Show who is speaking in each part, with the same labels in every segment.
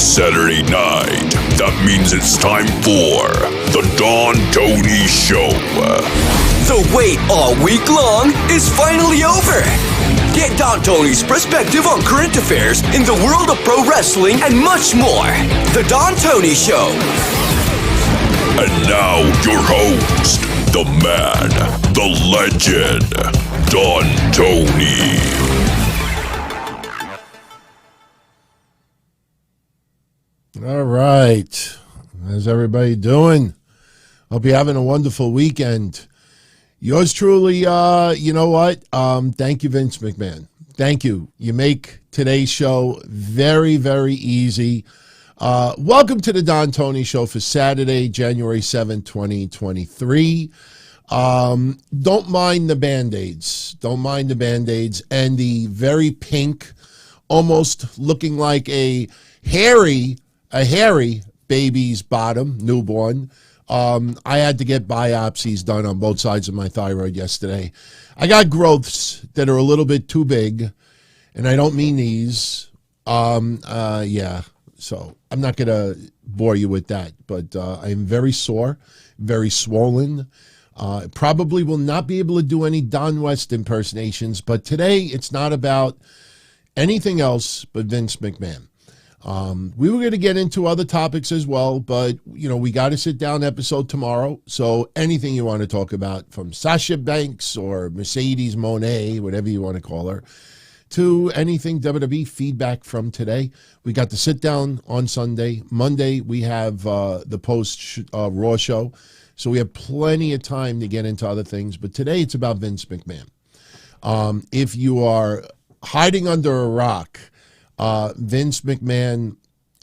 Speaker 1: Saturday night. That means it's time for the Don Tony Show.
Speaker 2: The wait all week long is finally over. Get Don Tony's perspective on current affairs in the world of pro wrestling and much more. The Don Tony Show.
Speaker 1: And now your host, the man, the legend, Don Tony.
Speaker 3: All right. How's everybody doing? Hope you're having a wonderful weekend. Yours truly, you know what? Thank you, Vince McMahon. Thank you. You make today's show very, very easy. Welcome to the Don Tony Show for Saturday, January 7th, 2023. Don't mind the Band-Aids. Don't mind the Band-Aids and the very pink, almost looking like a hairy baby's bottom, newborn. I had to get biopsies done on both sides of my thyroid yesterday. I got growths that are a little bit too big, and I don't mean these. Yeah, so I'm not going to bore you with that, but I'm very sore, very swollen. Probably will not be able to do any Don West impersonations, but today it's not about anything else but Vince McMahon. We were going to get into other topics as well, but, you know, we got to sit down episode tomorrow. So anything you want to talk about, from Sasha Banks or Mercedes Moné, whatever you want to call her, to anything WWE feedback from today. We got to sit down on Sunday. Monday, we have the post-Raw show. So we have plenty of time to get into other things. But today, it's about Vince McMahon. If you are hiding under a rock, Vince McMahon,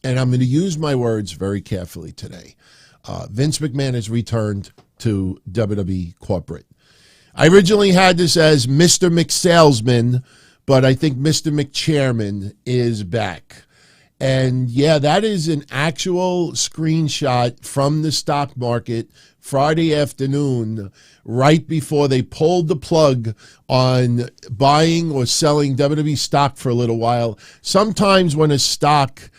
Speaker 3: and I'm going to use my words very carefully today. Vince McMahon has returned to WWE Corporate. I originally had this as Mr. McSalesman, but I think Mr. McChairman is back. And yeah, that is an actual screenshot from the stock market Friday afternoon, right before they pulled the plug on buying or selling WWE stock for a little while. Sometimes when a stock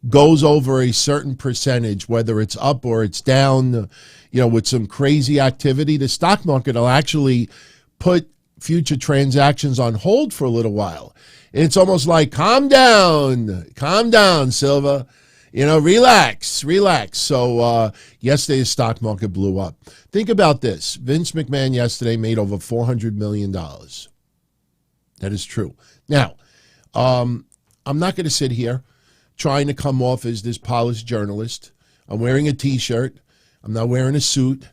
Speaker 3: goes over a certain percentage, whether it's up or it's down, you know, with some crazy activity, the stock market will actually put future transactions on hold for a little while. It's almost like, calm down, Silva. You know, relax. So yesterday the stock market blew up. Think about this. Vince McMahon yesterday made over $400 million. That is true. Now, I'm not going to sit here trying to come off as this polished journalist. I'm wearing a T-shirt. I'm not wearing a suit.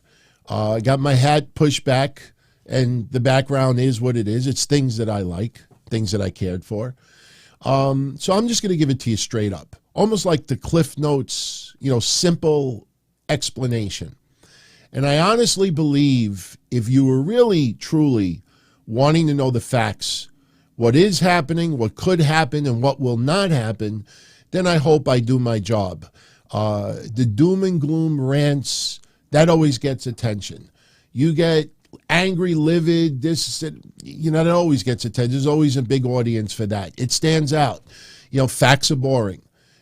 Speaker 3: I got my hat pushed back, and the background is what it is. It's things that I like, things that I cared for. So I'm just going to give it to you straight up. Almost like the Cliff Notes, you know, simple explanation. And I honestly believe if you were really, truly wanting to know the facts, what is happening, what could happen, and what will not happen, then I hope I do my job. The doom and gloom rants, that always gets attention. You get angry, livid, you know, that always gets attention. There's always a big audience for that. It stands out. You know, facts are boring.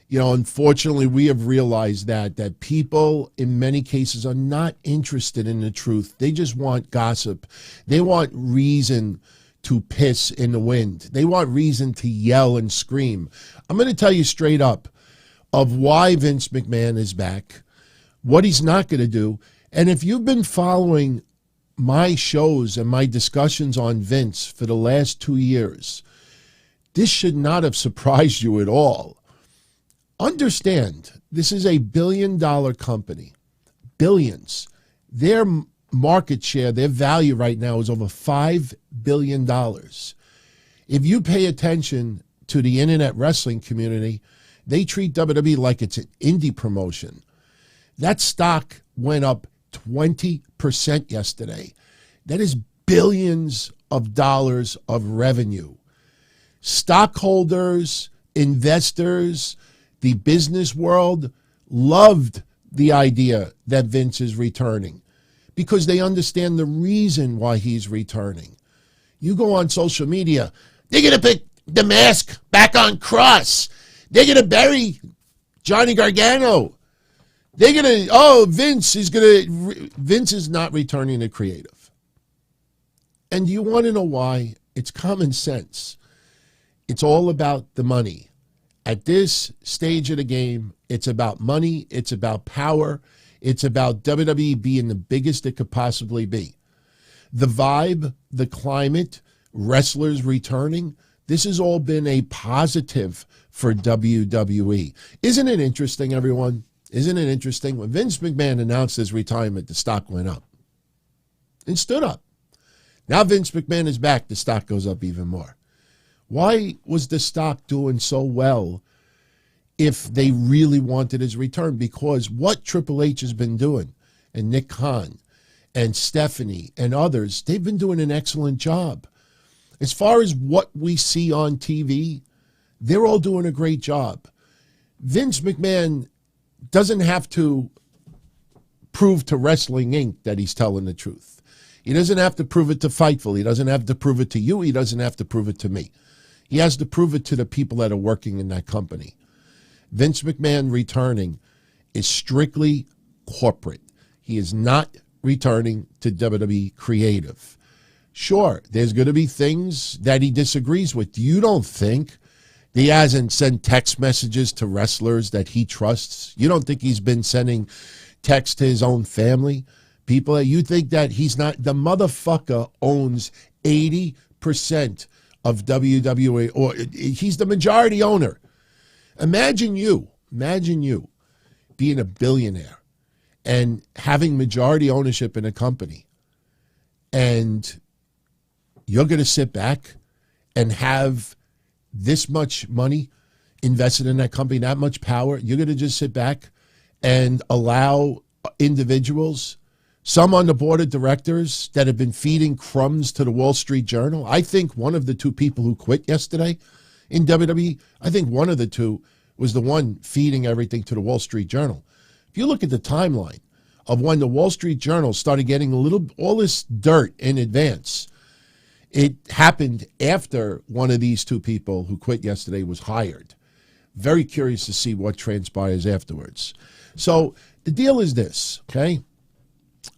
Speaker 3: You know, unfortunately, we have realized that people in many cases are not interested in the truth. They just want gossip. They want reason to piss in the wind. They want reason to yell and scream. I'm going to tell you straight up of why Vince McMahon is back, what he's not going to do. And if you've been following my shows and my discussions on Vince for the last 2 years, this should not have surprised you at all. Understand, this is a billion-dollar company. Billions. Their market share, their value right now is over $5 billion. If you pay attention to the internet wrestling community, they treat WWE like it's an indie promotion. That stock went up 20% yesterday. That is billions of dollars of revenue. Stockholders, investors, the business world loved the idea that Vince is returning because they understand the reason why he's returning. You go on social media, they're going to put the mask back on Cross. They're going to bury Johnny Gargano. Vince is not returning to creative. And you want to know why? It's common sense. It's all about the money. At this stage of the game, it's about money, it's about power, it's about WWE being the biggest it could possibly be. The vibe, the climate, wrestlers returning, this has all been a positive for WWE. Isn't it interesting, everyone? Isn't it interesting? When Vince McMahon announced his retirement, the stock went up and stood up. Now Vince McMahon is back, the stock goes up even more. Why was the stock doing so well if they really wanted his return? Because what Triple H has been doing, and Nick Khan, and Stephanie, and others, they've been doing an excellent job. As far as what we see on TV, they're all doing a great job. Vince McMahon doesn't have to prove to Wrestling Inc. that he's telling the truth. He doesn't have to prove it to Fightful. He doesn't have to prove it to you. He doesn't have to prove it to me. He has to prove it to the people that are working in that company. Vince McMahon returning is strictly corporate. He is not returning to WWE Creative. Sure, there's going to be things that he disagrees with. You don't think he hasn't sent text messages to wrestlers that he trusts? You don't think he's been sending texts to his own family? People, you think that he's not? The motherfucker owns 80% of WWE, or he's the majority owner. Imagine you being a billionaire and having majority ownership in a company, and you're going to sit back and have this much money invested in that company, that much power. You're going to just sit back and allow individuals, some on the board of directors, that have been feeding crumbs to the Wall Street Journal. I think one of the two people who quit yesterday in WWE, I think one of the two was the one feeding everything to the Wall Street Journal. If you look at the timeline of when the Wall Street Journal started getting all this dirt in advance, it happened after one of these two people who quit yesterday was hired. Very curious to see what transpires afterwards. So the deal is this, okay?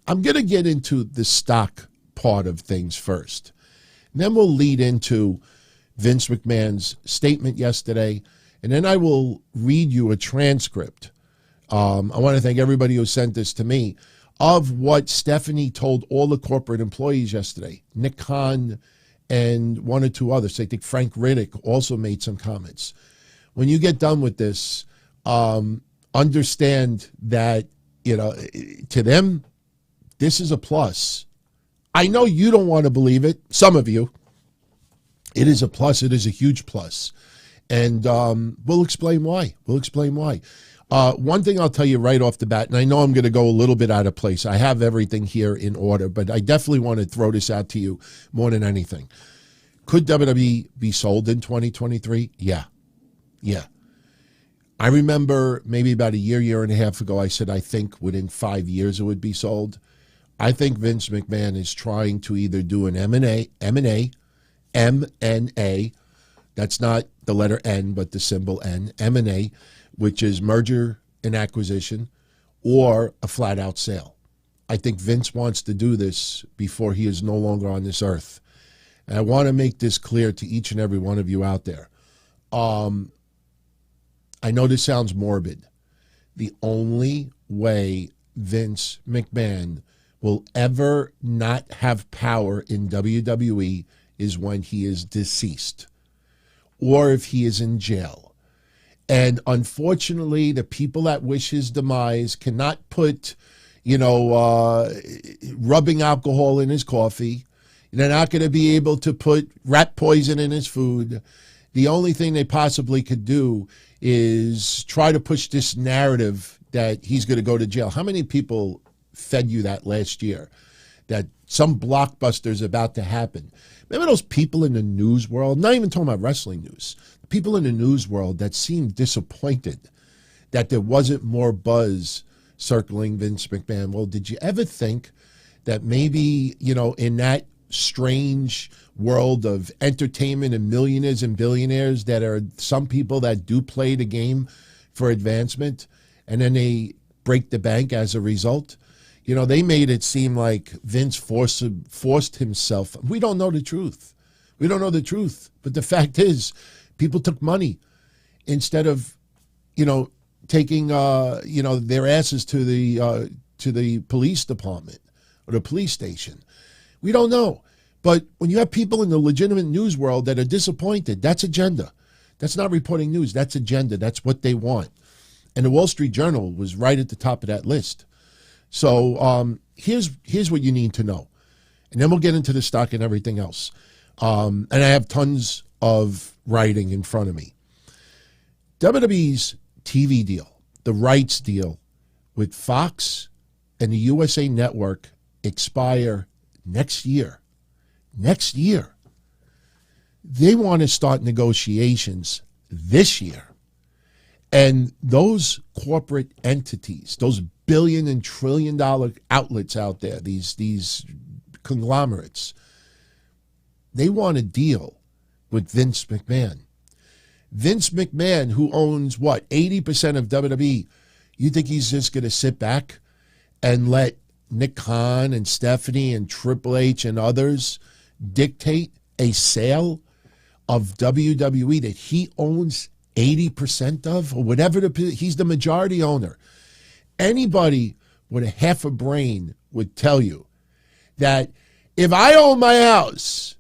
Speaker 3: I'm going to get into the stock part of things first. And then we'll lead into Vince McMahon's statement yesterday. And then I will read you a transcript. I want to thank everybody who sent this to me of what Stephanie told all the corporate employees yesterday. Nick Khan and one or two others. I think Frank Riddick also made some comments. When you get done with this, understand that, to them, this is a plus. I know you don't want to believe it. Some of you. It is a plus. It is a huge plus. And we'll explain why. One thing I'll tell you right off the bat, and I know I'm going to go a little bit out of place. I have everything here in order, but I definitely want to throw this out to you more than anything. Could WWE be sold in 2023? Yeah. I remember maybe about a year and a half ago, I said I think within 5 years it would be sold. I think Vince McMahon is trying to either do an M&A, that's not the letter N, but the symbol N, M&A, which is merger and acquisition, or a flat-out sale. I think Vince wants to do this before he is no longer on this earth. And I want to make this clear to each and every one of you out there. I know this sounds morbid. The only way Vince McMahon will ever not have power in WWE is when he is deceased or if he is in jail. And unfortunately, the people that wish his demise cannot put, rubbing alcohol in his coffee. They're not going to be able to put rat poison in his food. The only thing they possibly could do is try to push this narrative that he's going to go to jail. How many people fed you that last year? That some blockbuster is about to happen. Remember those people in the news world, not even talking about wrestling news, people in the news world that seemed disappointed that there wasn't more buzz circling Vince McMahon. Well, did you ever think that maybe, in that strange world of entertainment and millionaires and billionaires, that are some people that do play the game for advancement, and then they break the bank as a result. You know, they made it seem like Vince forced himself. We don't know the truth. We don't know the truth. But the fact is, people took money instead of, taking, their asses to the police department or the police station. We don't know. But when you have people in the legitimate news world that are disappointed, that's agenda. That's not reporting news. That's agenda. That's what they want. And the Wall Street Journal was right at the top of that list. So here's what you need to know. And then we'll get into the stock and everything else. And I have tons of writing in front of me. WWE's TV deal, the rights deal with Fox and the USA Network expire next year. Next year. They want to start negotiations this year. And those corporate entities, those billion and trillion dollar outlets out there, these conglomerates, they want a deal with Vince McMahon. Vince McMahon, who owns, 80% of WWE, you think he's just going to sit back and let Nick Khan and Stephanie and Triple H and others dictate a sale of WWE that he owns 80% of, or whatever, he's the majority owner? Anybody with a half a brain would tell you that if I own my house,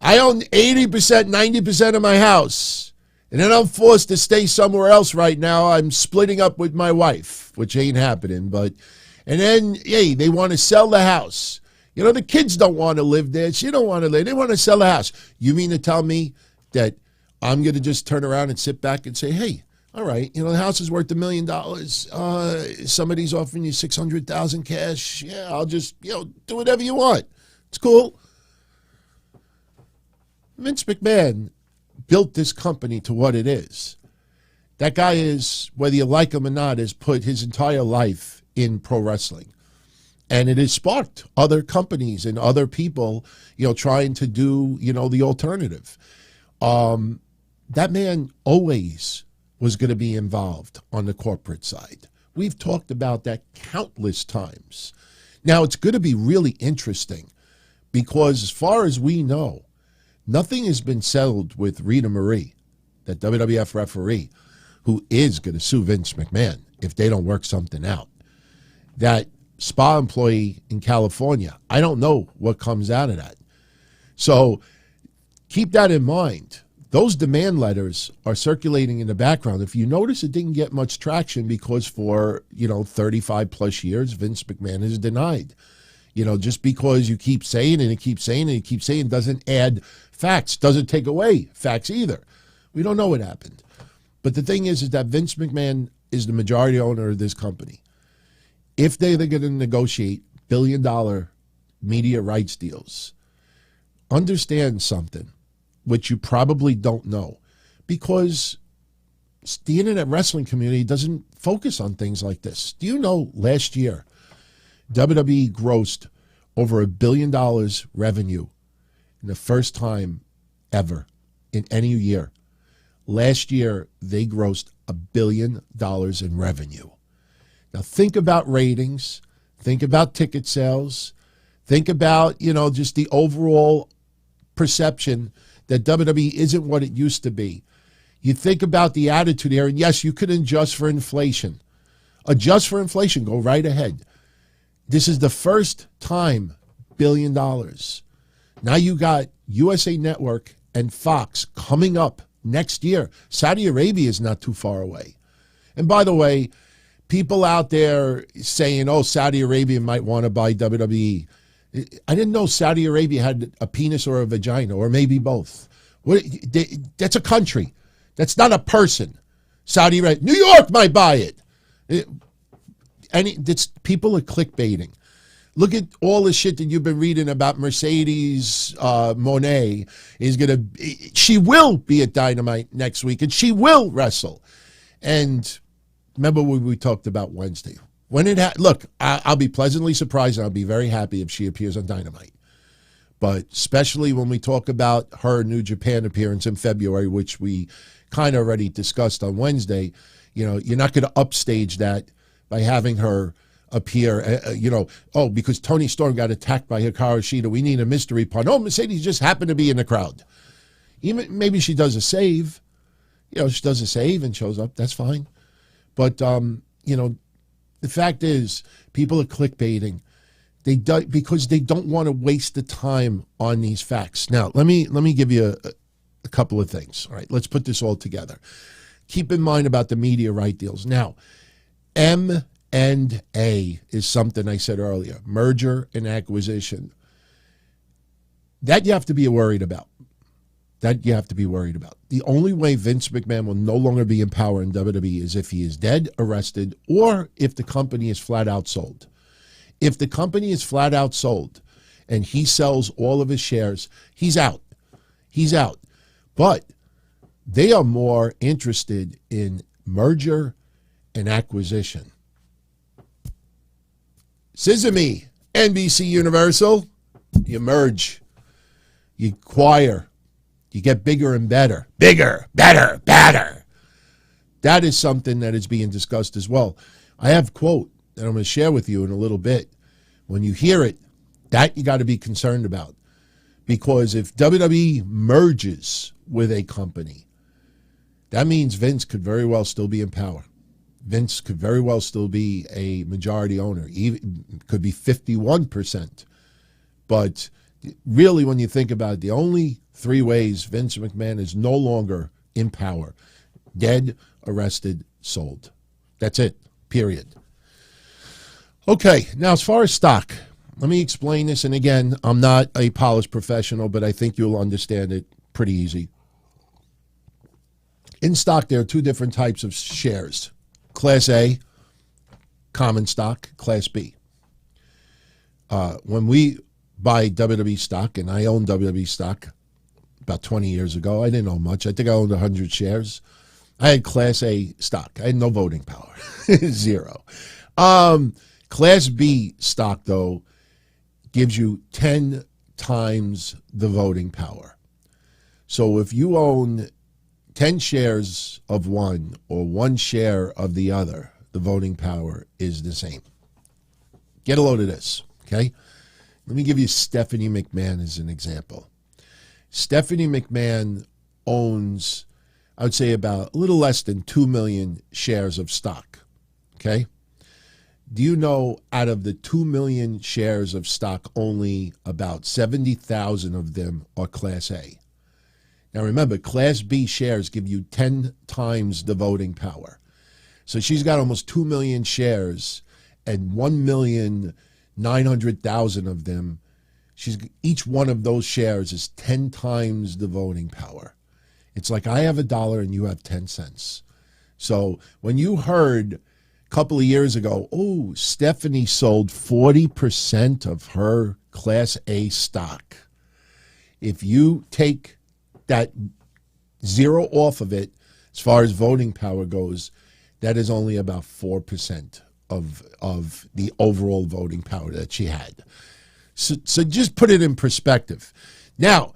Speaker 3: I own 80%, 90% of my house, and then I'm forced to stay somewhere else right now, I'm splitting up with my wife, which ain't happening, and then, hey, they want to sell the house. The kids don't want to live there. She don't want to live. They want to sell the house. You mean to tell me that I'm going to just turn around and sit back and say, hey, all right, the house is worth $1 million. Somebody's offering you $600,000 cash. Yeah, I'll just, do whatever you want. It's cool. Vince McMahon built this company to what it is. That guy is, whether you like him or not, has put his entire life in pro wrestling. And it has sparked other companies and other people, trying to do, the alternative. That man always was going to be involved on the corporate side. We've talked about that countless times. Now, it's going to be really interesting because as far as we know, nothing has been settled with Rita Marie, that WWF referee, who is going to sue Vince McMahon if they don't work something out. That spa employee in California, I don't know what comes out of that. So keep that in mind. Those demand letters are circulating in the background. If you notice, it didn't get much traction because for, 35 plus years, Vince McMahon is denied. Just because you keep saying it and keep saying it and keep saying it doesn't add facts, doesn't take away facts either. We don't know what happened. But the thing is that Vince McMahon is the majority owner of this company. If they're going to negotiate billion-dollar media rights deals, understand something, which you probably don't know, because the internet wrestling community doesn't focus on things like this. Do you know last year, WWE grossed over $1 billion revenue in the first time ever in any year? Last year, they grossed $1 billion in revenue. Now, think about ratings. Think about ticket sales. Think about, just the overall perception that WWE isn't what it used to be. You think about the attitude here, and yes, you could adjust for inflation. Adjust for inflation. Go right ahead. This is the first time $1 billion. Now you got USA Network and Fox coming up next year. Saudi Arabia is not too far away. And by the way, people out there saying, Saudi Arabia might want to buy WWE. I didn't know Saudi Arabia had a penis or a vagina, or maybe both. That's a country. That's not a person. Saudi Arabia. New York might buy it. People are clickbaiting. Look at all the shit that you've been reading about Mercedes Moné she will be at Dynamite next week, and she will wrestle. And remember what we talked about Wednesday. Look, I'll be pleasantly surprised, and I'll be very happy if she appears on Dynamite. But especially when we talk about her New Japan appearance in February, which we kind of already discussed on Wednesday, You're not going to upstage that by having her appear, because Tony Storm got attacked by Hikaru Shida. We need a mystery part. No, Mercedes just happened to be in the crowd. Even maybe she does a save. She does a save and shows up. That's fine. But, the fact is, people are clickbaiting. Because they don't want to waste the time on these facts. Now, let me give you a couple of things. All right, let's put this all together. Keep in mind about the media right deals. Now, M&A is something I said earlier, merger and acquisition. That you have to be worried about. The only way Vince McMahon will no longer be in power in WWE is if he is dead, arrested, or if the company is flat out sold. If the company is flat out sold and he sells all of his shares, he's out. But they are more interested in merger and acquisition. Sesame, NBC Universal, you merge, you acquire, you get bigger and better. Bigger, better, badder. That is something that is being discussed as well. I have a quote that I'm going to share with you in a little bit. When you hear it, that you got to be concerned about. Because if WWE merges with a company, that means Vince could very well still be in power. Vince could very well still be a majority owner. Even could be 51%. But really, when you think about it, the only three ways Vince McMahon is no longer in power: dead, arrested, sold. That's it, period. Okay, now as far as stock, let me explain this. And again, I'm not a polished professional, but I think you'll understand it pretty easy. In stock, there are two different types of shares. Class A, common stock, Class B. When we buy WWE stock, and I own WWE stock about 20 years ago, I didn't own much. I think I owned 100 shares. I had Class A stock. I had no voting power, zero. Class B stock, though, gives you 10 times the voting power. So if you own 10 shares of one or one share of the other, the voting power is the same. Get a load of this, okay? Let me give you Stephanie McMahon as an example. Stephanie McMahon owns, I would say, about a little less than 2 million shares of stock, okay? Do you know out of the 2 million shares of stock, only about 70,000 of them are Class A? Now remember, Class B shares give you 10 times the voting power. So she's got almost 2 million shares, and 1,900,000 of them, each one of those shares is 10 times the voting power. It's like I have $1 and you have 10 cents. So when you heard couple of years ago, Stephanie sold 40% of her Class A stock. If you take that zero off of it, as far as voting power goes, that is only about 4% of the overall voting power that she had. So just put it in perspective. Now,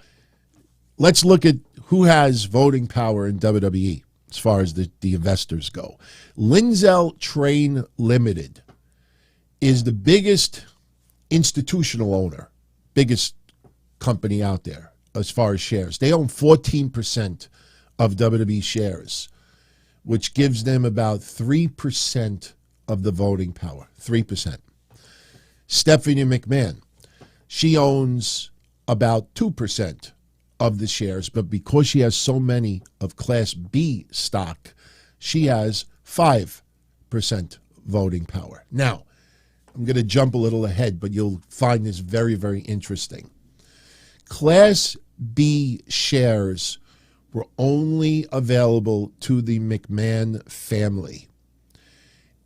Speaker 3: let's look at who has voting power in WWE. As far as the investors go, Linzell Train Limited is the biggest institutional owner, biggest company out there as far as shares. They own 14% of WWE shares, which gives them about 3% of the voting power, 3%. Stephanie McMahon, she owns about 2% of the shares, but because she has so many of Class B stock, she has 5% voting power. Now, I'm going to jump a little ahead, but you'll find this very, very interesting. Class B shares were only available to the McMahon family.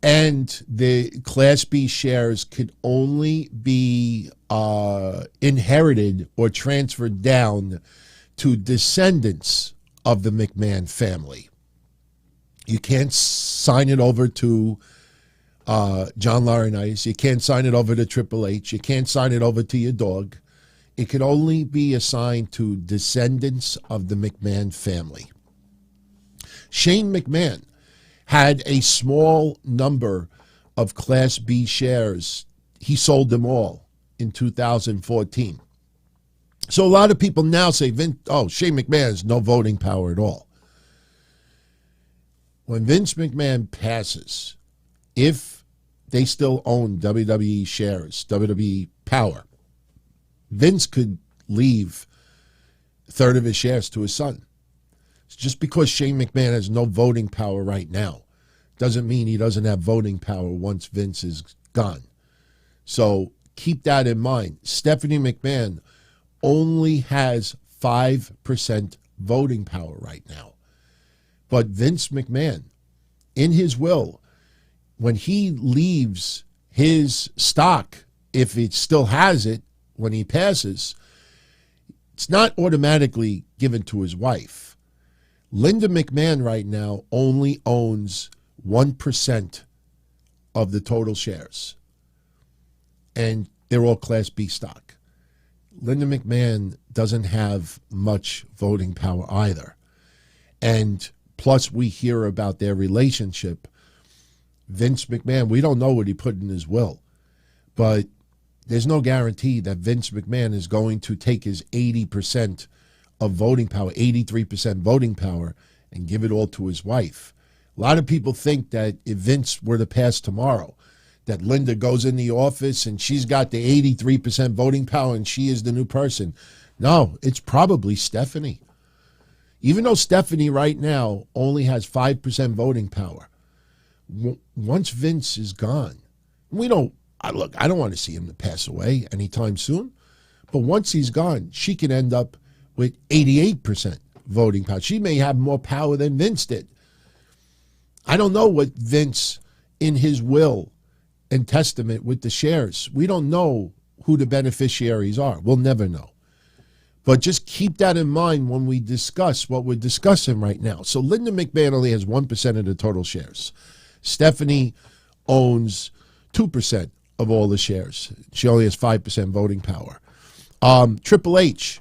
Speaker 3: And the Class B shares could only be inherited or transferred down to descendants of the McMahon family. You can't sign it over to John Laurinaitis. You can't sign it over to Triple H. You can't sign it over to your dog. It could only be assigned to descendants of the McMahon family. Shane McMahon had a small number of Class B shares. He sold them all in 2014. So a lot of people now say, Shane McMahon has no voting power at all. When Vince McMahon passes, if they still own WWE shares, WWE power, Vince could leave a third of his shares to his son. Just because Shane McMahon has no voting power right now doesn't mean he doesn't have voting power once Vince is gone. So keep that in mind. Stephanie McMahon only has 5% voting power right now. But Vince McMahon, in his will, when he leaves his stock, if it still has it when he passes, it's not automatically given to his wife. Linda McMahon right now only owns 1% of the total shares. And they're all Class B stock. Linda McMahon doesn't have much voting power either. And plus we hear about their relationship. Vince McMahon, we don't know what he put in his will, but there's no guarantee that Vince McMahon is going to take his 80% of voting power, 83% voting power, and give it all to his wife. A lot of people think that if Vince were to pass tomorrow, that Linda goes in the office and she's got the 83% voting power and she is the new person. No, it's probably Stephanie. Even though Stephanie right now only has 5% voting power, once Vince is gone, I don't want to see him to pass away anytime soon, but once he's gone, she can end up with 88% voting power. She may have more power than Vince did. I don't know what Vince, in his will and testament with the shares, we don't know who the beneficiaries are. We'll never know. But just keep that in mind when we discuss what we're discussing right now. So Linda McMahon only has 1% of the total shares. Stephanie owns 2% of all the shares. She only has 5% voting power. Triple H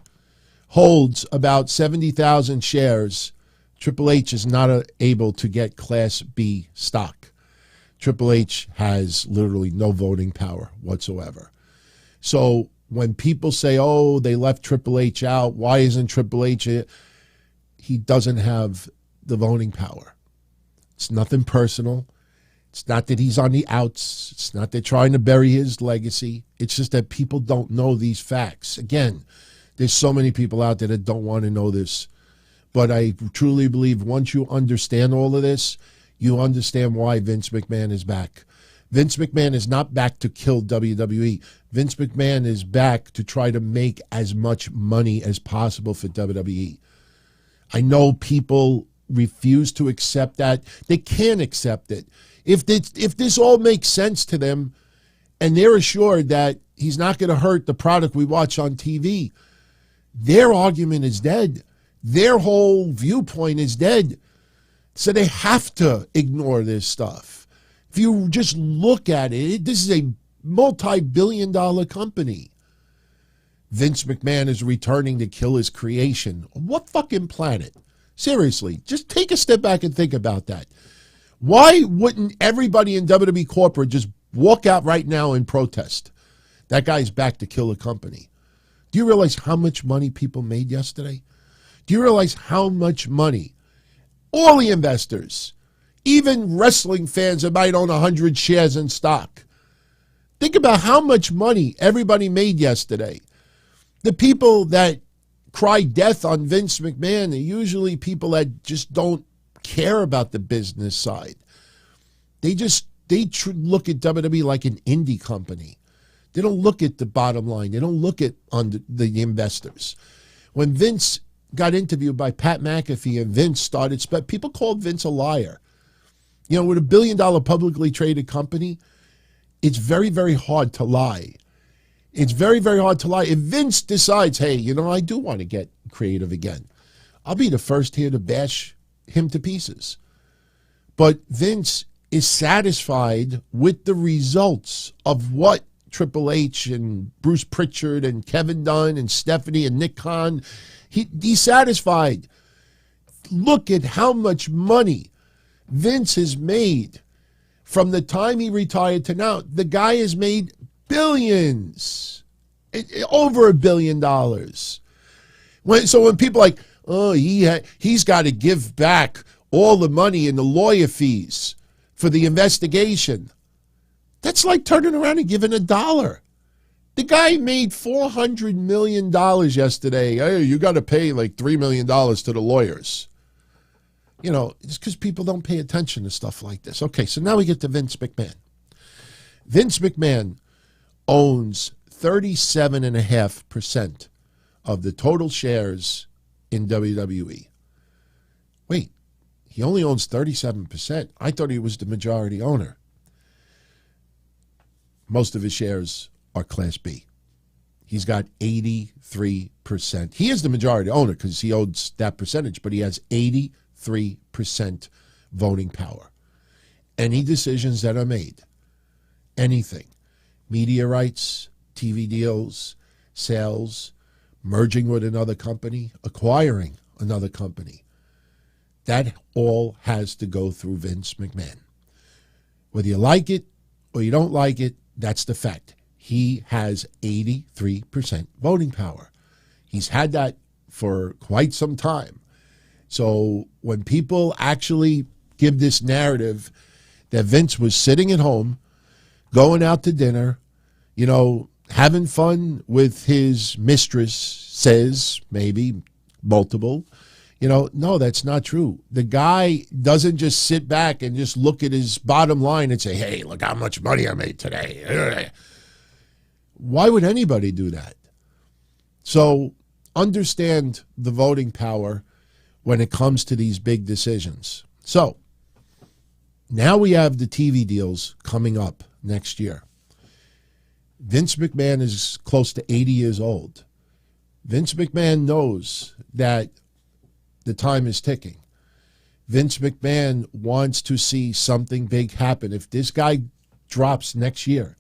Speaker 3: holds about 70,000 shares. Triple H is not able to get Class B stock. Triple H has literally no voting power whatsoever. So when people say, oh, they left Triple H out, why isn't Triple H? He doesn't have the voting power. It's nothing personal. It's not that he's on the outs. It's not they're trying to bury his legacy. It's just that people don't know these facts. Again, there's so many people out there that don't want to know this. But I truly believe once you understand all of this, you understand why Vince McMahon is back. Vince McMahon is not back to kill WWE. Vince McMahon is back to try to make as much money as possible for WWE. I know people refuse to accept that. They can't accept it. If this all makes sense to them and they're assured that he's not going to hurt the product we watch on TV, their argument is dead. Their whole viewpoint is dead. So they have to ignore this stuff. If you just look at it, this is a multi-billion-dollar company. Vince McMahon is returning to kill his creation. What fucking planet? Seriously, just take a step back and think about that. Why wouldn't everybody in WWE Corporate just walk out right now and protest? That guy's back to kill a company. Do you realize how much money people made yesterday? Do you realize how much money all the investors, even wrestling fans that might own 100 shares in stock, think about how much money everybody made yesterday. The people that cry death on Vince McMahon are usually people that just don't care about the business side. They look at WWE like an indie company. They don't look at the bottom line. They don't look at the investors. When Vince got interviewed by Pat McAfee and Vince started, people called Vince a liar. You know, with $1 billion publicly traded company, it's very, very hard to lie. It's very, very hard to lie. If Vince decides, hey, you know, I do want to get creative again, I'll be the first here to bash him to pieces. But Vince is satisfied with the results of what Triple H and Bruce Pritchard and Kevin Dunn and Stephanie and Nick Khan, he's satisfied. Look at how much money Vince has made from the time he retired to now. The guy has made billions, over $1 billion. So when people are like, oh, he's got to give back all the money and the lawyer fees for the investigation, that's like turning around and giving $1. The guy made $400 million yesterday. Hey, you got to pay like $3 million to the lawyers. You know, it's because people don't pay attention to stuff like this. Okay, so now we get to Vince McMahon. Vince McMahon owns 37.5% of the total shares in WWE. Wait, he only owns 37%. I thought he was the majority owner. Most of his shares are Class B. He's got 83%. He is the majority owner because he owns that percentage, but he has 83% voting power. Any decisions that are made, anything, media rights, TV deals, sales, merging with another company, acquiring another company, that all has to go through Vince McMahon. Whether you like it or you don't like it, that's the fact. He has 83% voting power. He's had that for quite some time. So when people actually give this narrative that Vince was sitting at home, going out to dinner, you know, having fun with his mistress, says maybe multiple, you know, no, that's not true. The guy doesn't just sit back and just look at his bottom line and say, hey, look how much money I made today. Why would anybody do that? So understand the voting power when it comes to these big decisions. So now we have the TV deals coming up next year. Vince McMahon is close to 80 years old. Vince McMahon knows that the time is ticking. Vince McMahon wants to see something big happen. If this guy drops next year,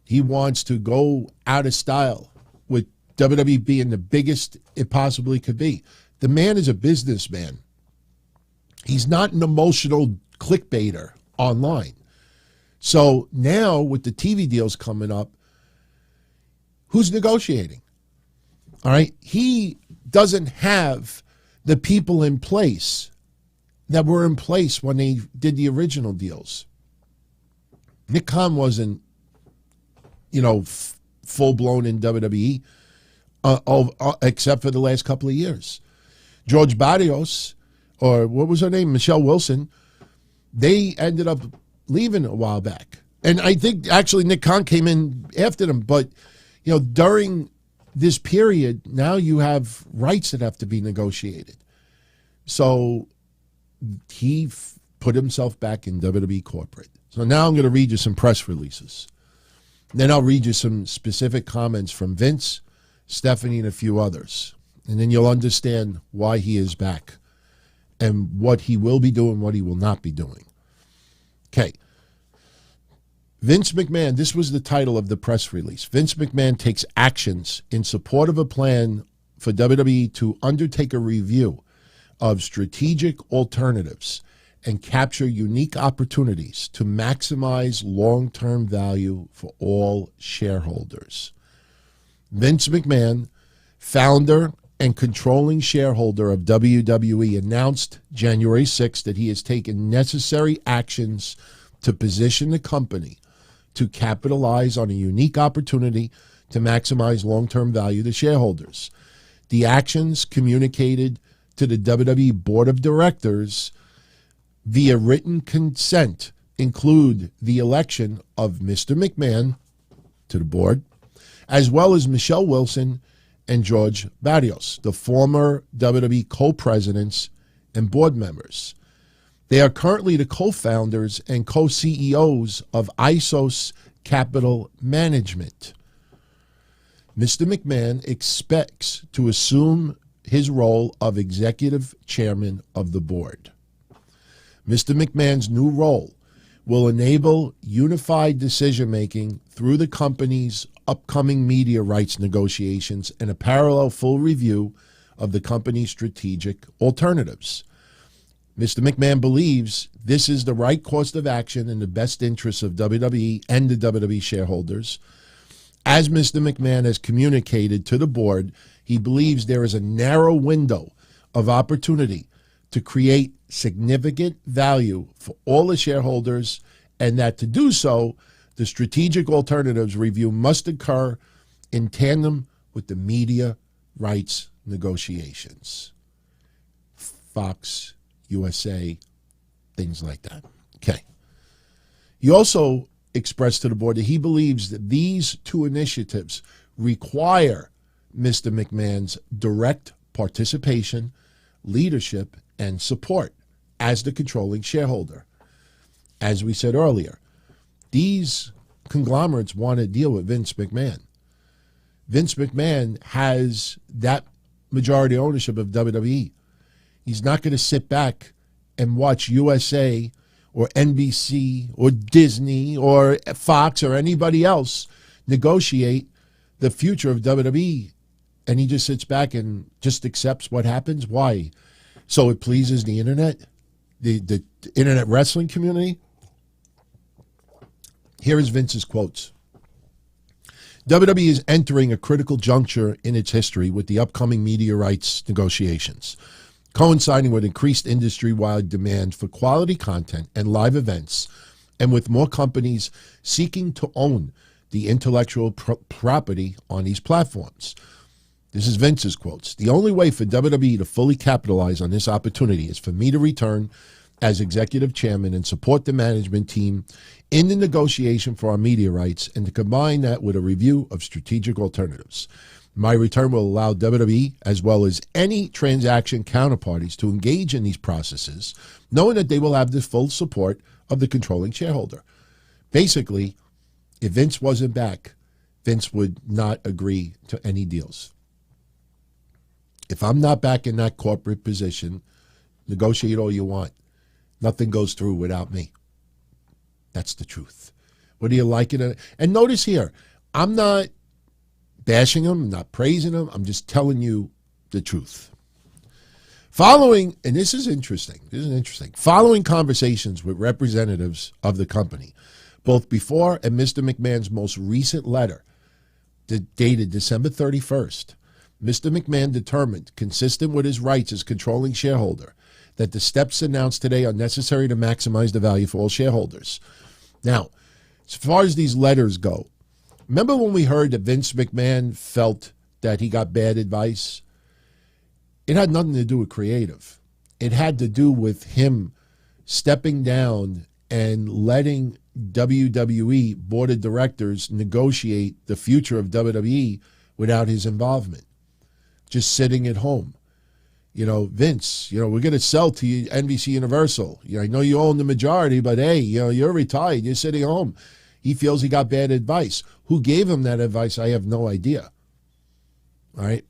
Speaker 3: he wants to go out of style with WWE being the biggest it possibly could be. The man is a businessman. He's not an emotional clickbaiter online. So now with the TV deals coming up, who's negotiating? All right. He doesn't have the people in place that were in place when they did the original deals. Nick Khan wasn't, you know, full-blown in WWE except for the last couple of years. George Barrios, or what was her name, Michelle Wilson, they ended up leaving a while back. And I think actually Nick Khan came in after them. But, you know, during this period, now you have rights that have to be negotiated. So he put himself back in WWE Corporate. So now I'm going to read you some press releases. Then I'll read you some specific comments from Vince, Stephanie, and a few others. And then you'll understand why he is back and what he will be doing, what he will not be doing. Okay. Vince McMahon, this was the title of the press release. Vince McMahon takes actions in support of a plan for WWE to undertake a review of strategic alternatives and capture unique opportunities to maximize long-term value for all shareholders. Vince McMahon, founder and controlling shareholder of WWE, announced January 6th that he has taken necessary actions to position the company to capitalize on a unique opportunity to maximize long-term value to shareholders. The actions communicated to the WWE Board of Directors via written consent include the election of Mr. McMahon to the board, as well as Michelle Wilson and George Barrios, the former WWE co-presidents and board members. They are currently the co-founders and co-CEOs of Isos Capital Management. Mr. McMahon expects to assume his role of executive chairman of the board. Mr. McMahon's new role will enable unified decision-making through the company's upcoming media rights negotiations and a parallel full review of the company's strategic alternatives. Mr. McMahon believes this is the right course of action in the best interests of WWE and the WWE shareholders. As Mr. McMahon has communicated to the board, he believes there is a narrow window of opportunity to create significant value for all the shareholders, and that to do so, the strategic alternatives review must occur in tandem with the media rights negotiations. Fox, USA, things like that. Okay. He also expressed to the board that he believes that these two initiatives require Mr. McMahon's direct participation, leadership, and support as the controlling shareholder. As we said earlier, these conglomerates want to deal with Vince McMahon. Vince McMahon has that majority ownership of WWE. He's not going to sit back and watch USA or NBC or Disney or Fox or anybody else negotiate the future of WWE, and he just sits back and just accepts what happens. Why? So it pleases the internet, the internet wrestling community? Here is Vince's quotes. WWE is entering a critical juncture in its history with the upcoming media rights negotiations, coinciding with increased industry-wide demand for quality content and live events, and with more companies seeking to own the intellectual property on these platforms. This is Vince's quotes. The only way for WWE to fully capitalize on this opportunity is for me to return as executive chairman and support the management team in the negotiation for our media rights, and to combine that with a review of strategic alternatives. My return will allow WWE, as well as any transaction counterparties, to engage in these processes, knowing that they will have the full support of the controlling shareholder. Basically, if Vince wasn't back, Vince would not agree to any deals. If I'm not back in that corporate position, negotiate all you want. Nothing goes through without me. That's the truth. Whether you like it, and notice here, I'm not bashing him, I'm not praising him, I'm just telling you the truth. Following, and this is interesting, following conversations with representatives of the company, both before and Mr. McMahon's most recent letter, dated December 31st, Mr. McMahon determined, consistent with his rights as controlling shareholder, that the steps announced today are necessary to maximize the value for all shareholders. Now, as far as these letters go, remember when we heard that Vince McMahon felt that he got bad advice? It had nothing to do with creative. It had to do with him stepping down and letting WWE Board of Directors negotiate the future of WWE without his involvement. Just sitting at home. You know, Vince, we're going to sell to you NBC Universal. I know you own the majority, but hey, you're retired. You're sitting home. He feels he got bad advice. Who gave him that advice? I have no idea. All right.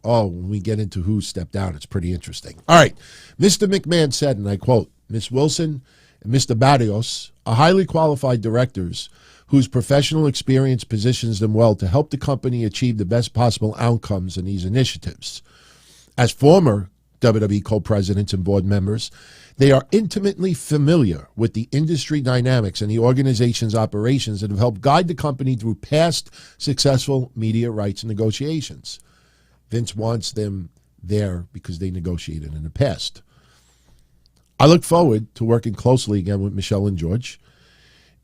Speaker 3: Oh, when we get into who stepped down, it's pretty interesting. All right. Mr. McMahon said, and I quote, Ms. Wilson and Mr. Barrios are highly qualified directors whose professional experience positions them well to help the company achieve the best possible outcomes in these initiatives. As former WWE co-presidents and board members, they are intimately familiar with the industry dynamics and the organization's operations that have helped guide the company through past successful media rights negotiations. Vince wants them there because they negotiated in the past. I look forward to working closely again with Michelle and George.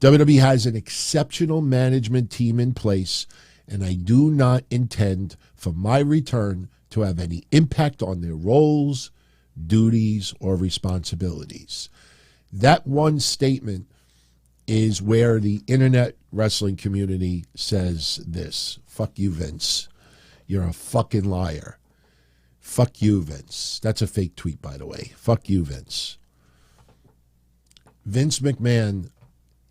Speaker 3: WWE has an exceptional management team in place, and I do not intend for my return to have any impact on their roles, duties, or responsibilities. That one statement is where the internet wrestling community says this. Fuck you, Vince. You're a fucking liar. Fuck you, Vince. That's a fake tweet, by the way. Fuck you, Vince. Vince McMahon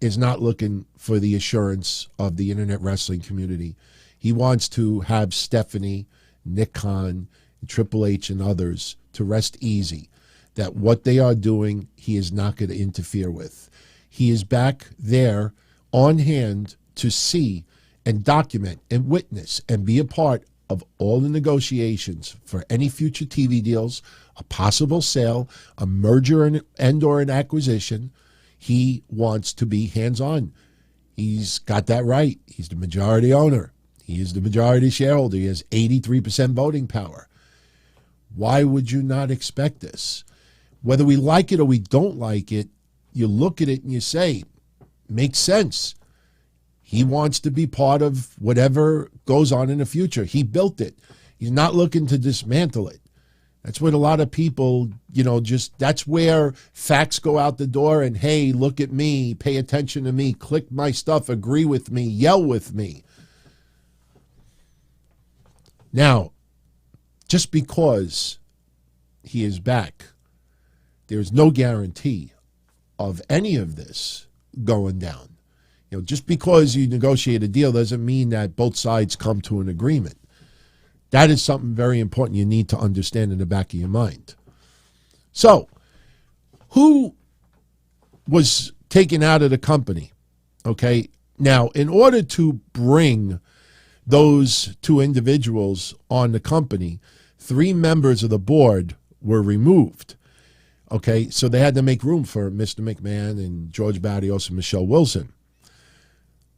Speaker 3: is not looking for the assurance of the internet wrestling community. He wants to have Stephanie, Nick Khan, Triple H, and others to rest easy that what they are doing, he is not going to interfere with. He is back there on hand to see and document and witness and be a part of all the negotiations for any future TV deals, a possible sale, a merger and or an acquisition. He wants to be hands-on. He's got that right. He's the majority owner. He is the majority shareholder. He has 83% voting power. Why would you not expect this? Whether we like it or we don't like it, you look at it and you say, makes sense. He wants to be part of whatever goes on in the future. He built it. He's not looking to dismantle it. That's what a lot of people, that's where facts go out the door and, hey, look at me, pay attention to me, click my stuff, agree with me, yell with me. Now, just because he is back, there's no guarantee of any of this going down. Just because you negotiate a deal doesn't mean that both sides come to an agreement. That is something very important you need to understand in the back of your mind. So, who was taken out of the company? Okay, now, in order to bring those two individuals on the company, 3 members of the board were removed. Okay, so they had to make room for Mr. McMahon and George Barrios and Michelle Wilson.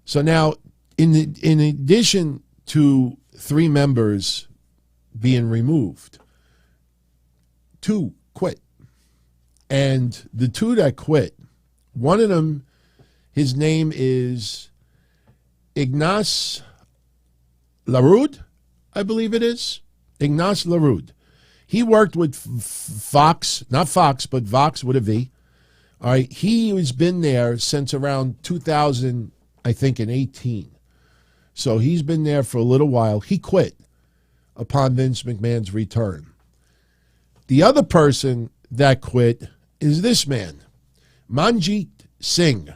Speaker 3: So now, in addition to 3 members being removed, 2 quit. And the 2 that quit, one of them, his name is Ignace Laroud, I believe it is. Ignace Laroud. He worked with Fox, not Fox, but Vox with a V. All right, he has been there since around 2000, I think, in 18. So he's been there for a little while. He quit upon Vince McMahon's return. The other person that quit is this man, Manjit Singh.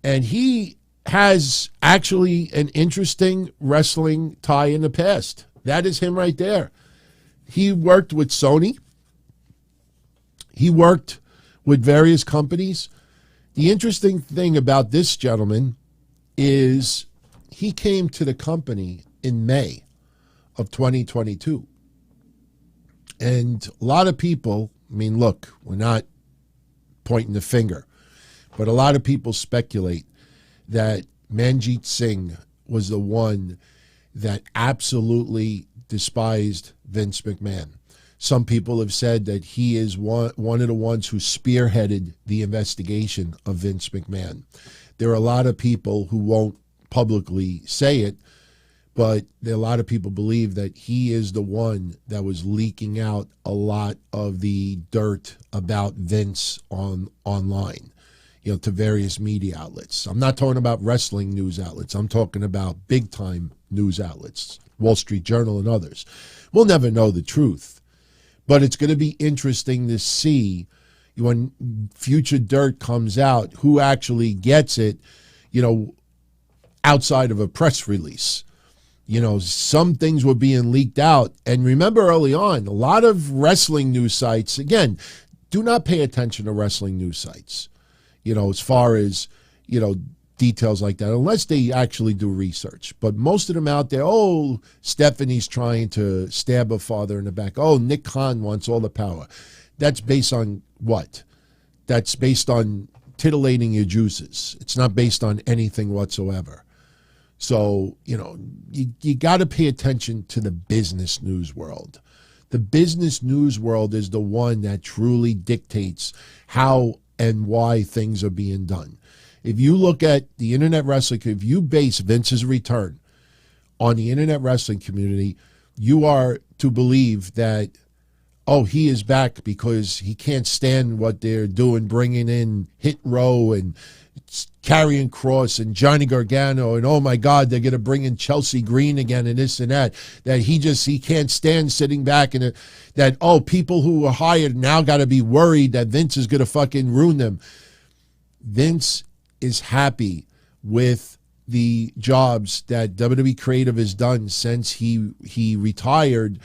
Speaker 3: And he has actually an interesting wrestling tie in the past. That is him right there. He worked with Sony. He worked with various companies. The interesting thing about this gentleman is he came to the company in May of 2022. And a lot of people, look, we're not pointing the finger, but a lot of people speculate that Manjit Singh was the one that absolutely despised Vince McMahon. Some people have said that he is one of the ones who spearheaded the investigation of Vince McMahon. There are a lot of people who won't publicly say it, but a lot of people believe that he is the one that was leaking out a lot of the dirt about Vince online, to various media outlets. I'm not talking about wrestling news outlets. I'm talking about big-time news outlets, Wall Street Journal and others. We'll never know the truth, but it's going to be interesting to see when future dirt comes out, who actually gets it, outside of a press release. Some things were being leaked out. And remember early on, a lot of wrestling news sites, again, do not pay attention to wrestling news sites, as far as, details like that, unless they actually do research. But most of them out there, Stephanie's trying to stab her father in the back. Nick Khan wants all the power. That's based on what? That's based on titillating your juices. It's not based on anything whatsoever. So, you got to pay attention to the business news world. The business news world is the one that truly dictates how and why things are being done. If you look at the internet wrestling, if you base Vince's return on the internet wrestling community, you are to believe that, he is back because he can't stand what they're doing, bringing in Hit Row and Karrion Kross and Johnny Gargano, and oh my God, they're going to bring in Chelsea Green again and this and that. That he can't stand sitting back and that people who were hired now got to be worried that Vince is going to fucking ruin them. Vince is happy with the jobs that WWE Creative has done since he retired,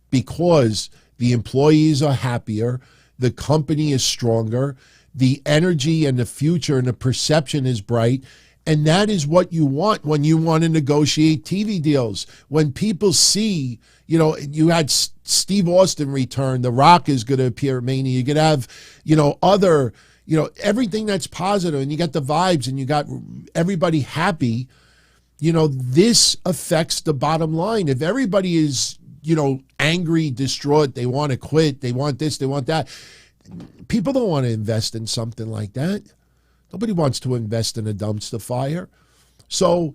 Speaker 3: because the employees are happier, the company is stronger, the energy and the future and the perception is bright, And that is what you want when you want to negotiate TV deals. When people see, you had Steve Austin return, The Rock is going to appear at Mania. You could have, other, everything that's positive, and you got the vibes, and you got everybody happy. This affects the bottom line. If everybody is, angry, distraught, they want to quit, they want this, they want that, people don't want to invest in something like that. Nobody wants to invest in a dumpster fire. So,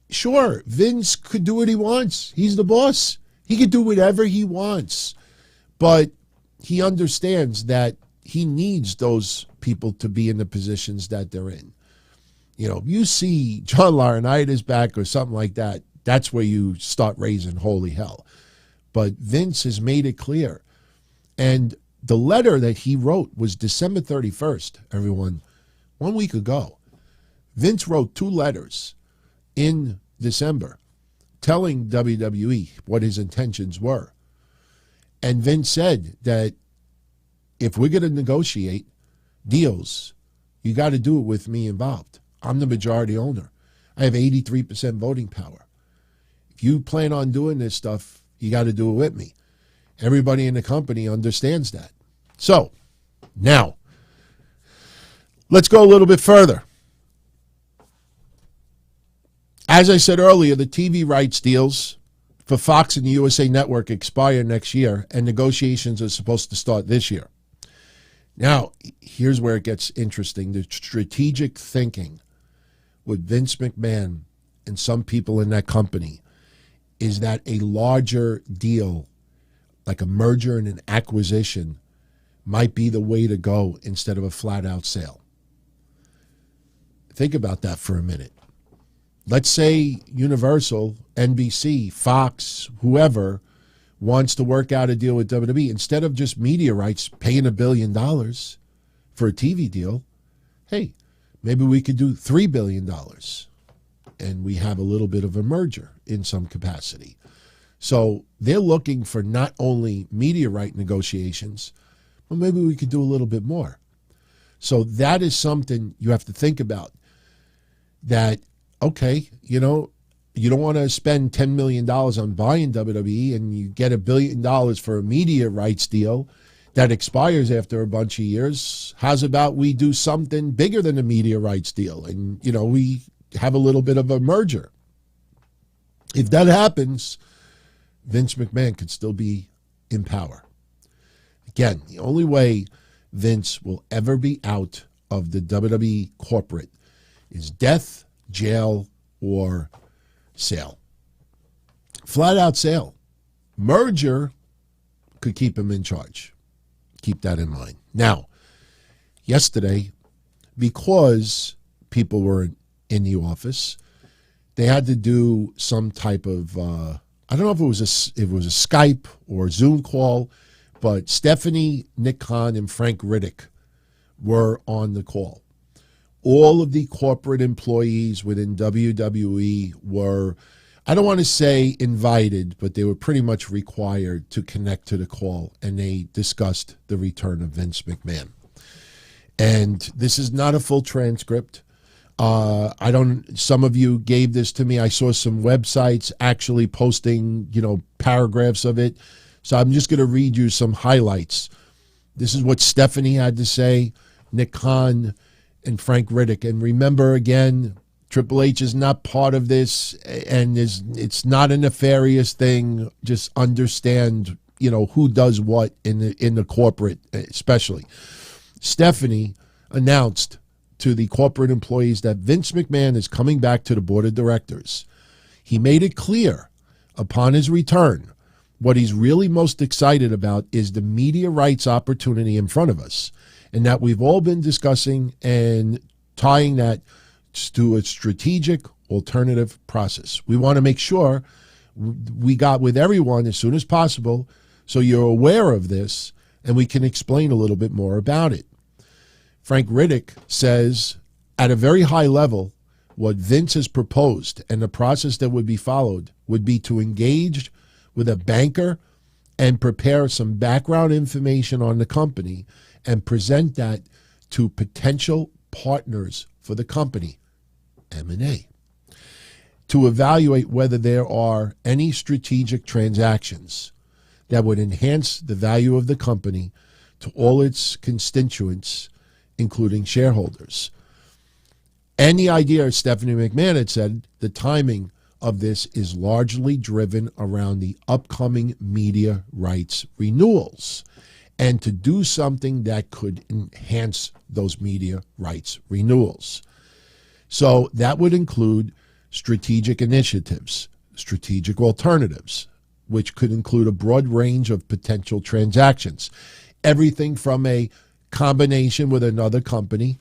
Speaker 3: sure, Vince could do what he wants. He's the boss. He could do whatever he wants. But he understands that he needs those people to be in the positions that they're in. If you see John Laurinaitis back or something like that, that's where you start raising holy hell. But Vince has made it clear. And the letter that he wrote was December 31st, everyone, 1 week ago. Vince wrote 2 letters in December telling WWE what his intentions were. And Vince said that if we're going to negotiate deals, you got to do it with me involved. I'm the majority owner. I have 83% voting power. If you plan on doing this stuff, you got to do it with me. Everybody in the company understands that. So, now, let's go a little bit further. As I said earlier, the TV rights deals for Fox and the USA Network expire next year, and negotiations are supposed to start this year. Now, here's where it gets interesting. The strategic thinking with Vince McMahon and some people in that company is that a larger deal, like a merger and an acquisition, might be the way to go instead of a flat-out sale. Think about that for a minute. Let's say Universal, NBC, Fox, whoever wants to work out a deal with WWE. Instead of just media rights paying $1 billion for a TV deal, hey, maybe we could do $3 billion and we have a little bit of a merger in some capacity. So they're looking for not only media right negotiations, but maybe we could do a little bit more. So that is something you have to think about. That, okay, you don't want to spend $10 million on buying WWE and you get $1 billion for a media rights deal that expires after a bunch of years. How's about we do something bigger than a media rights deal and, we have a little bit of a merger? If that happens, Vince McMahon could still be in power. Again, the only way Vince will ever be out of the WWE corporate is death, jail, or sale. Flat out sale. Merger could keep him in charge. Keep that in mind. Now, yesterday, because people were in the office, they had to do some type of, I don't know if it was a Skype or Zoom call, but Stephanie, Nick Khan, and Frank Riddick were on the call. All of the corporate employees within WWE were, I don't want to say invited, but they were pretty much required to connect to the call, and they discussed the return of Vince McMahon. And this is not a full transcript. Some of you gave this to me. I saw some websites actually posting, paragraphs of it. So I'm just going to read you some highlights. This is what Stephanie had to say, Nick Khan and Frank Riddick. And remember, again, Triple H is not part of this, and it's not a nefarious thing. Just understand, who does what in the corporate, especially. Stephanie announced to the corporate employees that Vince McMahon is coming back to the board of directors. He made it clear upon his return what he's really most excited about is the media rights opportunity in front of us, and that we've all been discussing and tying that to a strategic alternative process. We want to make sure we got with everyone as soon as possible so you're aware of this and we can explain a little bit more about it. Frank Riddick says, at a very high level, what Vince has proposed and the process that would be followed would be to engage with a banker and prepare some background information on the company and present that to potential partners for the company. M&A. To evaluate whether there are any strategic transactions that would enhance the value of the company to all its constituents, including shareholders. And the idea, as Stephanie McMahon had said, the timing of this is largely driven around the upcoming media rights renewals, and to do something that could enhance those media rights renewals. So that would include strategic initiatives, strategic alternatives, which could include a broad range of potential transactions. Everything from a combination with another company,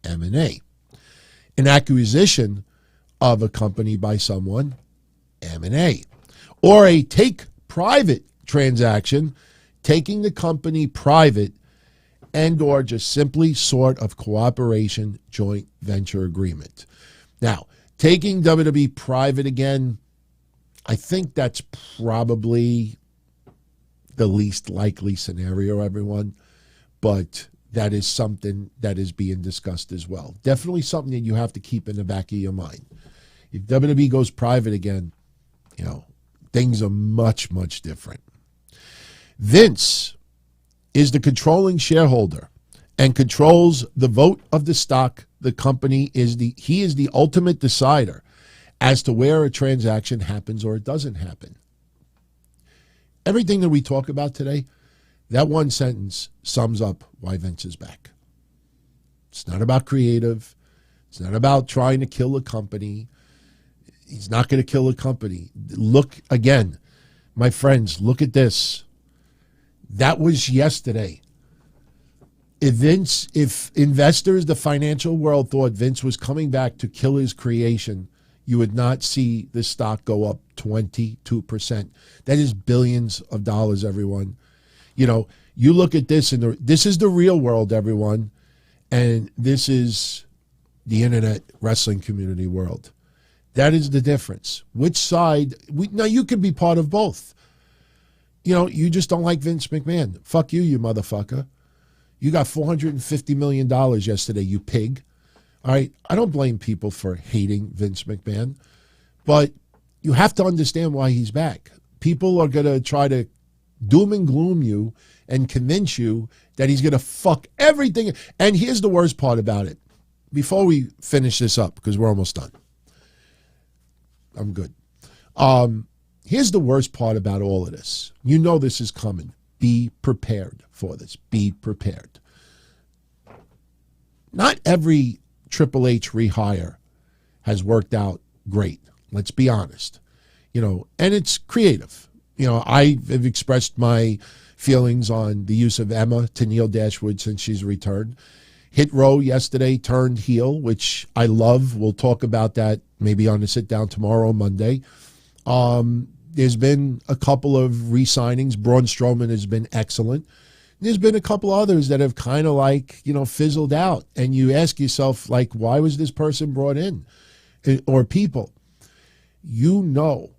Speaker 3: M&A. An acquisition of a company by someone, M&A. Or a take-private transaction, taking the company private, and or just simply sort of cooperation joint venture agreement. Now, taking WWE private again, I think that's probably the least likely scenario, everyone, but that is something that is being discussed as well. Definitely something that you have to keep in the back of your mind. If WWE goes private again, things are much, much different. Vince is the controlling shareholder and controls the vote of the stock. The company he is the ultimate decider as to where a transaction happens or it doesn't happen. Everything that we talk about today, that one sentence sums up why Vince is back. It's not about creative. It's not about trying to kill a company. He's not going to kill a company. Look again, my friends, look at this. That was yesterday. If investors, the financial world, thought Vince was coming back to kill his creation, you would not see the stock go up 22%. That is billions of dollars, everyone. You look at this, and this is the real world, everyone, and this is the internet wrestling community world. That is the difference. Which side? Now, you could be part of both. You just don't like Vince McMahon. Fuck you, you motherfucker. You got $450 million yesterday, you pig. All right? I don't blame people for hating Vince McMahon, but you have to understand why he's back. People are going to try to doom and gloom you and convince you that he's going to fuck everything. And here's the worst part about it. Before we finish this up, because we're almost done. I'm good. Here's the worst part about all of this. This is coming. Be prepared for this. Be prepared. Not every Triple H rehire has worked out great. Let's be honest. And it's creative. I have expressed my feelings on the use of Emma to Neil Dashwood since she's returned. Hit Row yesterday turned heel, which I love. We'll talk about that maybe on the sit down tomorrow, Monday. There's been a couple of re-signings. Braun Strowman has been excellent. There's been a couple others that have kind of fizzled out. And you ask yourself, why was this person brought in? Or people. You know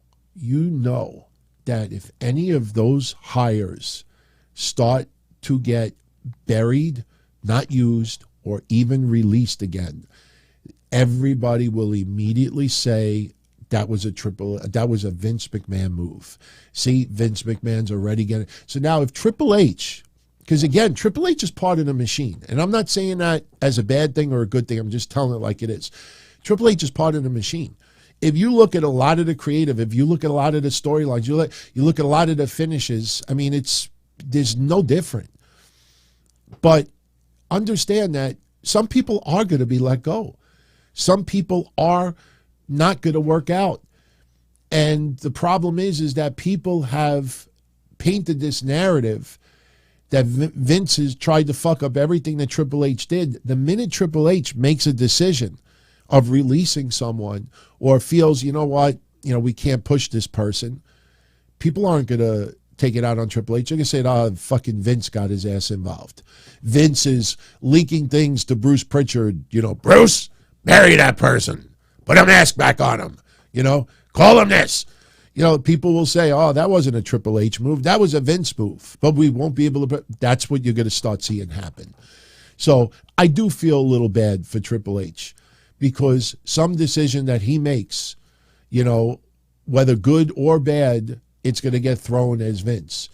Speaker 3: that if any of those hires start to get buried, not used, or even released again, everybody will immediately say that was a Vince McMahon move. See, Vince McMahon's already getting. So now if Triple H, because again, Triple H is part of the machine, and I'm not saying that as a bad thing or a good thing, I'm just telling it like it is. Triple H is part of the machine. If you look at a lot of the creative, if you look at a lot of the storylines, you look at a lot of the finishes, there's no different. But understand that some people are going to be let go. Some people are not going to work out. And the problem is that people have painted this narrative that Vince has tried to fuck up everything that Triple H did. The minute Triple H makes a decision of releasing someone or feels, we can't push this person, people aren't going to take it out on Triple H. They're going to say, fucking Vince got his ass involved. Vince is leaking things to Bruce Pritchard. Bruce, marry that person. Put a mask back on him. Call him this. People will say, that wasn't a Triple H move. That was a Vince move. But we won't be able to. That's what you're going to start seeing happen. So I do feel a little bad for Triple H. because some decision that he makes, whether good or bad, it's going to get thrown as Vince.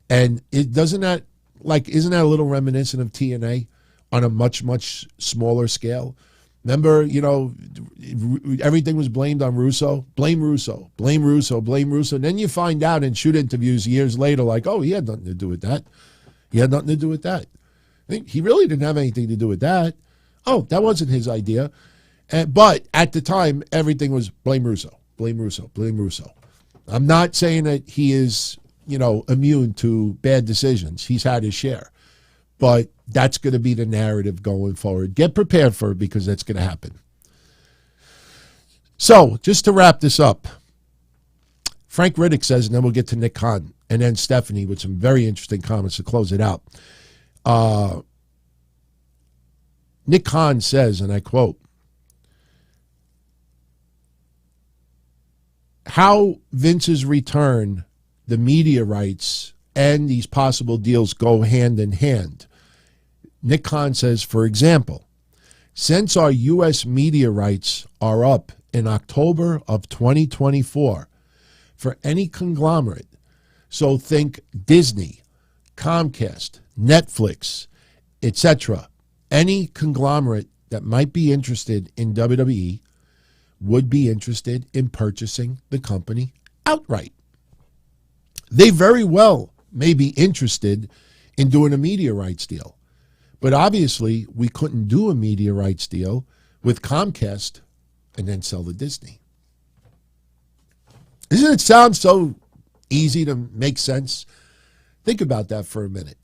Speaker 3: And isn't that a little reminiscent of TNA on a much, much smaller scale? Remember, everything was blamed on Russo. Blame Russo, blame Russo, blame Russo. And then you find out in shoot interviews years later, like, oh, he had nothing to do with that. He had nothing to do with that. He really didn't have anything to do with that. Oh, that wasn't his idea. But at the time, everything was blame Russo, blame Russo, blame Russo. I'm not saying that he is, immune to bad decisions. He's had his share. But that's going to be the narrative going forward. Get prepared for it because that's going to happen. So, just to wrap this up, Frank Riddick says, and then we'll get to Nick Khan, and then Stephanie with some very interesting comments to close it out. Nick Khan says, and I quote, how Vince's return, the media rights, and these possible deals go hand in hand. Nick Khan says, for example, since our U.S. media rights are up in October of 2024 for any conglomerate, so think Disney, Comcast, Netflix, etc., any conglomerate that might be interested in WWE would be interested in purchasing the company outright. They very well may be interested in doing a media rights deal. But obviously, we couldn't do a media rights deal with Comcast and then sell to Disney. Doesn't it sound so easy to make sense? Think about that for a minute.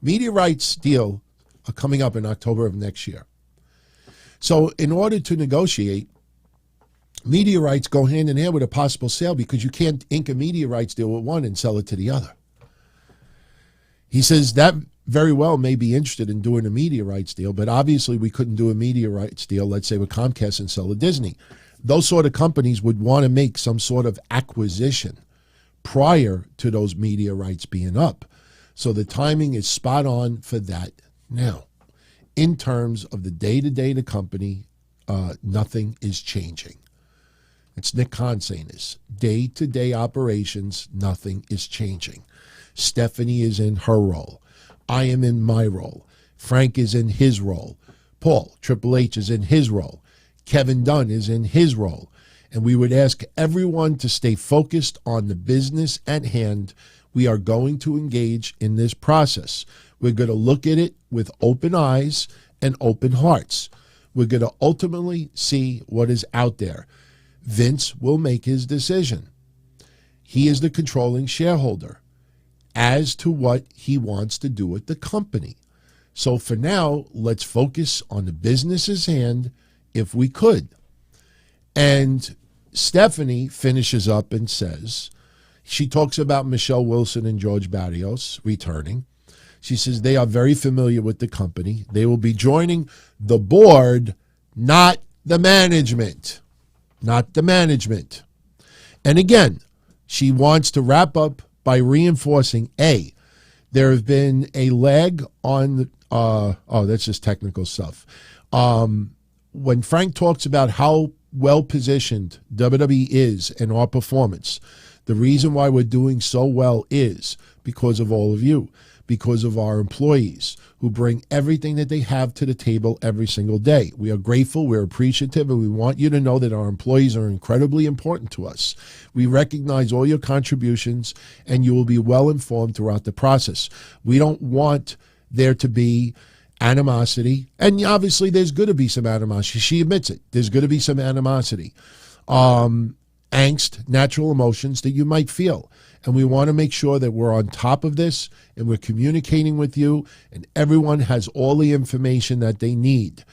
Speaker 3: Media rights deal are coming up in October of next year. So in order to negotiate, media rights go hand in hand with a possible sale because you can't ink a media rights deal with one and sell it to the other. He says that very well may be interested in doing a media rights deal, but obviously we couldn't do a media rights deal, let's say with Comcast and sell to Disney. Those sort of companies would want to make some sort of acquisition prior to those media rights being up. So the timing is spot on for that now. In terms of the day-to-day of the company, nothing is changing. It's Nick Khan saying this. Day-to-day operations, nothing is changing. Stephanie is in her role. I am in my role. Frank is in his role. Paul, Triple H, is in his role. Kevin Dunn is in his role. And we would ask everyone to stay focused on the business at hand. We are going to engage in this process. We're going to look at it with open eyes and open hearts. We're going to ultimately see what is out there. Vince will make his decision. He is the controlling shareholder as to what he wants to do with the company. So for now, let's focus on the business's hand if we could. And Stephanie finishes up and says, she talks about Michelle Wilson and George Barrios returning. She says they are very familiar with the company. They will be joining the board, not the management. Not the management. And again, she wants to wrap up by reinforcing, there have been a lag on, that's just technical stuff. When Frank talks about how well-positioned WWE is in our performance, the reason why we're doing so well is because of all of you, because of our employees who bring everything that they have to the table every single day. We are grateful, we're appreciative, and we want you to know that our employees are incredibly important to us. We recognize all your contributions, and you will be well informed throughout the process. We don't want there to be animosity, and obviously there's going to be some animosity. She admits it. There's going to be some animosity. Angst, natural emotions that you might feel. And we want to make sure that we're on top of this and we're communicating with you and everyone has all the information that they need.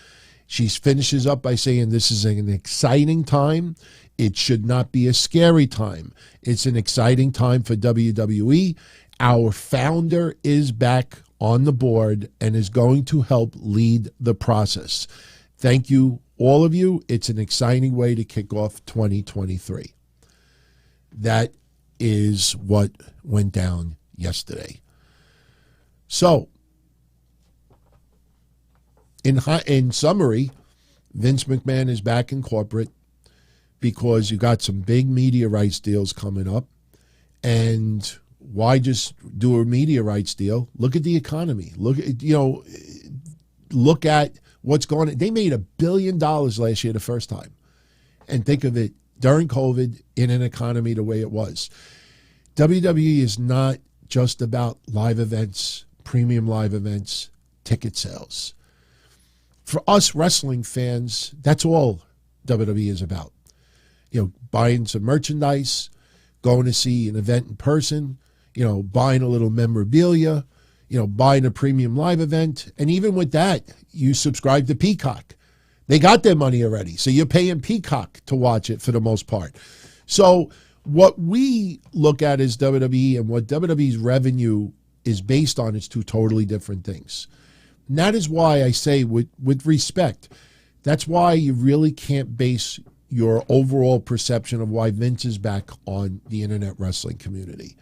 Speaker 3: She finishes up by saying this is an exciting time. It should not be a scary time. It's an exciting time for WWE. Our founder is back on the board and is going to help lead the process. Thank you, all of you. It's an exciting way to kick off 2023. That is what went down yesterday. So, in summary, Vince McMahon is back in corporate because you got some big media rights deals coming up. And why just do a media rights deal? Look at the economy. Look at what's going on. They made $1 billion last year the first time. And think of it during COVID in an economy the way it was. WWE is not just about live events, premium live events, ticket sales. For us wrestling fans, that's all WWE is about. Buying some merchandise, going to see an event in person, buying a little memorabilia, buying a premium live event. And even with that, you subscribe to Peacock. They got their money already. So you're paying Peacock to watch it for the most part. So what we look at as WWE and what WWE's revenue is based on is two totally different things. And that is why I say with respect, that's why you really can't base your overall perception of why Vince is back on the internet wrestling community.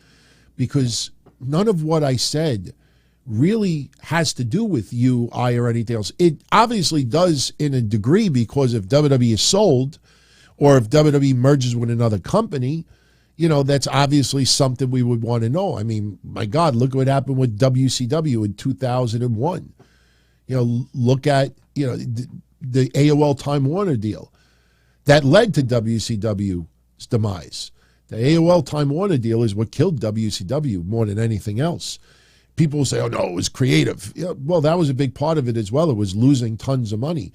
Speaker 3: Because none of what I said really has to do with you, I, or anything else. It obviously does in a degree, because if WWE is sold or if WWE merges with another company, that's obviously something we would want to know. I mean, my God, look what happened with WCW in 2001. Look at, the AOL Time Warner deal that led to WCW's demise. The AOL Time Warner deal is what killed WCW more than anything else. People will say, oh, no, it was creative. Well, that was a big part of it as well. It was losing tons of money.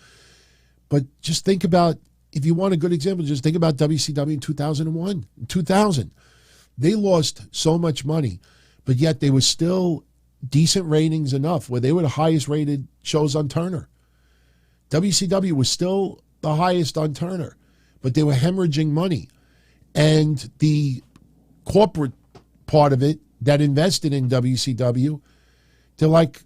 Speaker 3: But just think about, if you want a good example, just think about WCW in 2001, 2000. They lost so much money, but yet they were still decent ratings enough where they were the highest rated shows on Turner. WCW was still the highest on Turner, but they were hemorrhaging money. And the corporate part of it that invested in WCW, they're like,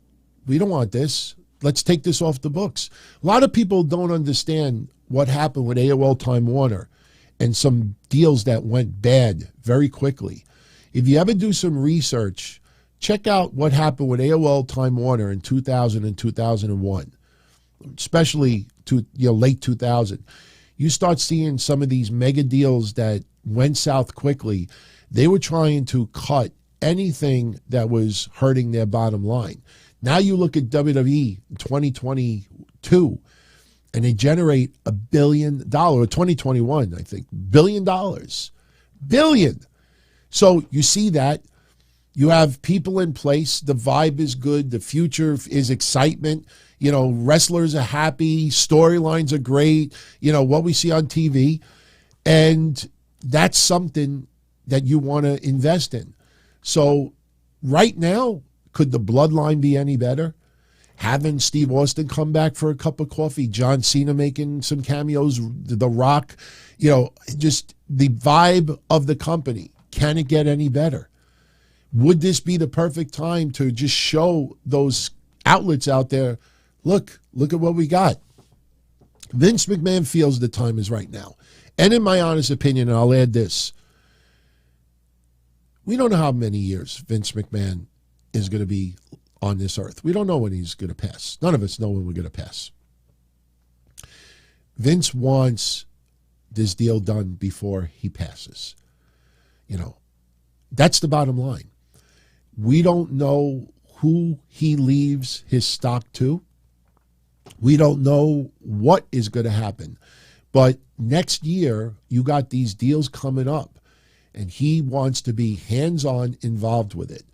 Speaker 3: we don't want this. Let's take this off the books. A lot of people don't understand what happened with AOL Time Warner and some deals that went bad very quickly. If you ever do some research, check out what happened with AOL Time Warner in 2000 and 2001, especially late 2000. You start seeing some of these mega deals that went south quickly. They were trying to cut anything that was hurting their bottom line. Now you look at WWE in 2022, and they generate $1 billion, or 2021, I think, $1 billion. Billion. So you see that. You have people in place. The vibe is good. The future is excitement. Wrestlers are happy. Storylines are great. What we see on TV. And that's something that you want to invest in. So right now, could the bloodline be any better? Having Steve Austin come back for a cup of coffee, John Cena making some cameos, The Rock, just the vibe of the company. Can it get any better? Would this be the perfect time to just show those outlets out there, look at what we got? Vince McMahon feels the time is right now. And in my honest opinion, and I'll add this, we don't know how many years Vince McMahon is going to be on this earth. We don't know when he's going to pass. None of us know when we're going to pass. Vince wants this deal done before he passes. That's the bottom line. We don't know who he leaves his stock to. We don't know what is going to happen. But next year, you got these deals coming up, and he wants to be hands-on involved with it.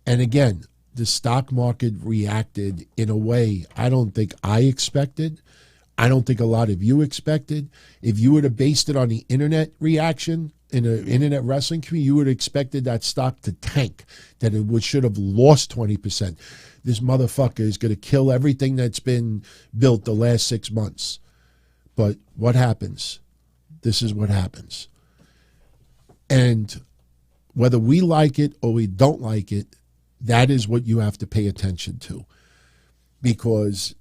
Speaker 3: And again, the stock market reacted in a way I don't think I expected. I don't think a lot of you expected. If you would have based it on the internet reaction in an internet wrestling community, you would have expected that stock to tank, that it should have lost 20%. This motherfucker is going to kill everything that's been built the last 6 months. But what happens? This is what happens. And whether we like it or we don't like it, that is what you have to pay attention to. Because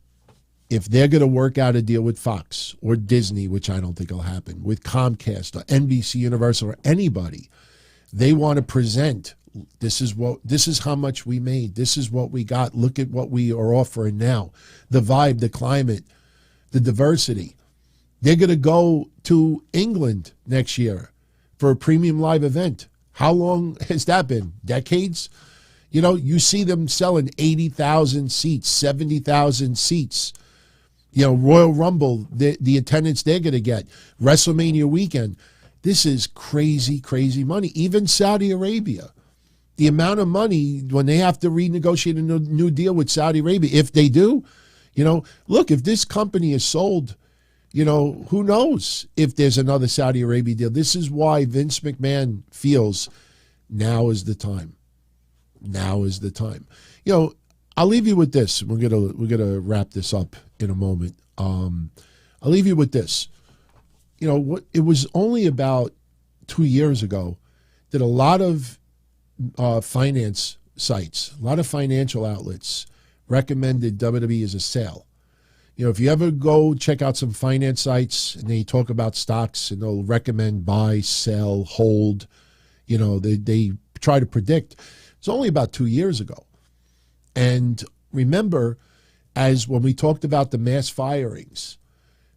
Speaker 3: if they're going to work out a deal with Fox or Disney, which I don't think will happen, with Comcast or NBC Universal or anybody, they want to present, this is how much we made. This is what we got. Look at what we are offering now. The vibe, the climate, the diversity. They're going to go to England next year for a premium live event. How long has that been? Decades? You know, you see them selling 80,000 seats, 70,000 seats. You know, Royal Rumble, the attendance they're going to get. WrestleMania weekend. This is crazy, crazy money. Even Saudi Arabia. The amount of money when they have to renegotiate a new deal with Saudi Arabia, if they do, you know, look, if this company is sold, you know, who knows if there's another Saudi Arabia deal. This is why Vince McMahon feels now is the time. Now is the time. You know, I'll leave you with this. We're gonna wrap this up in a moment. I'll leave you with this. You know, it was only about 2 years ago that a lot of finance sites, a lot of financial outlets recommended WWE as a sale. You know, if you ever go check out some finance sites and they talk about stocks and they'll recommend buy, sell, hold, you know, they try to predict. It's only about 2 years ago. And remember, as when we talked about the mass firings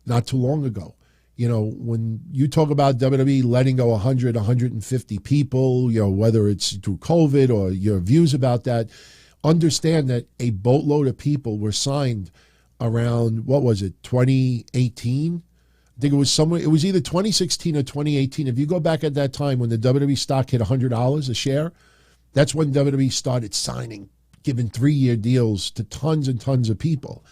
Speaker 3: not too long ago, you know, when you talk about WWE letting go 100, 150 people, you know, whether it's through COVID or your views about that, understand that a boatload of people were signed around, what was it, 2018? I think it was either 2016 or 2018. If you go back at that time when the WWE stock hit $100 a share, that's when WWE started signing, giving 3-year deals to tons and tons of people.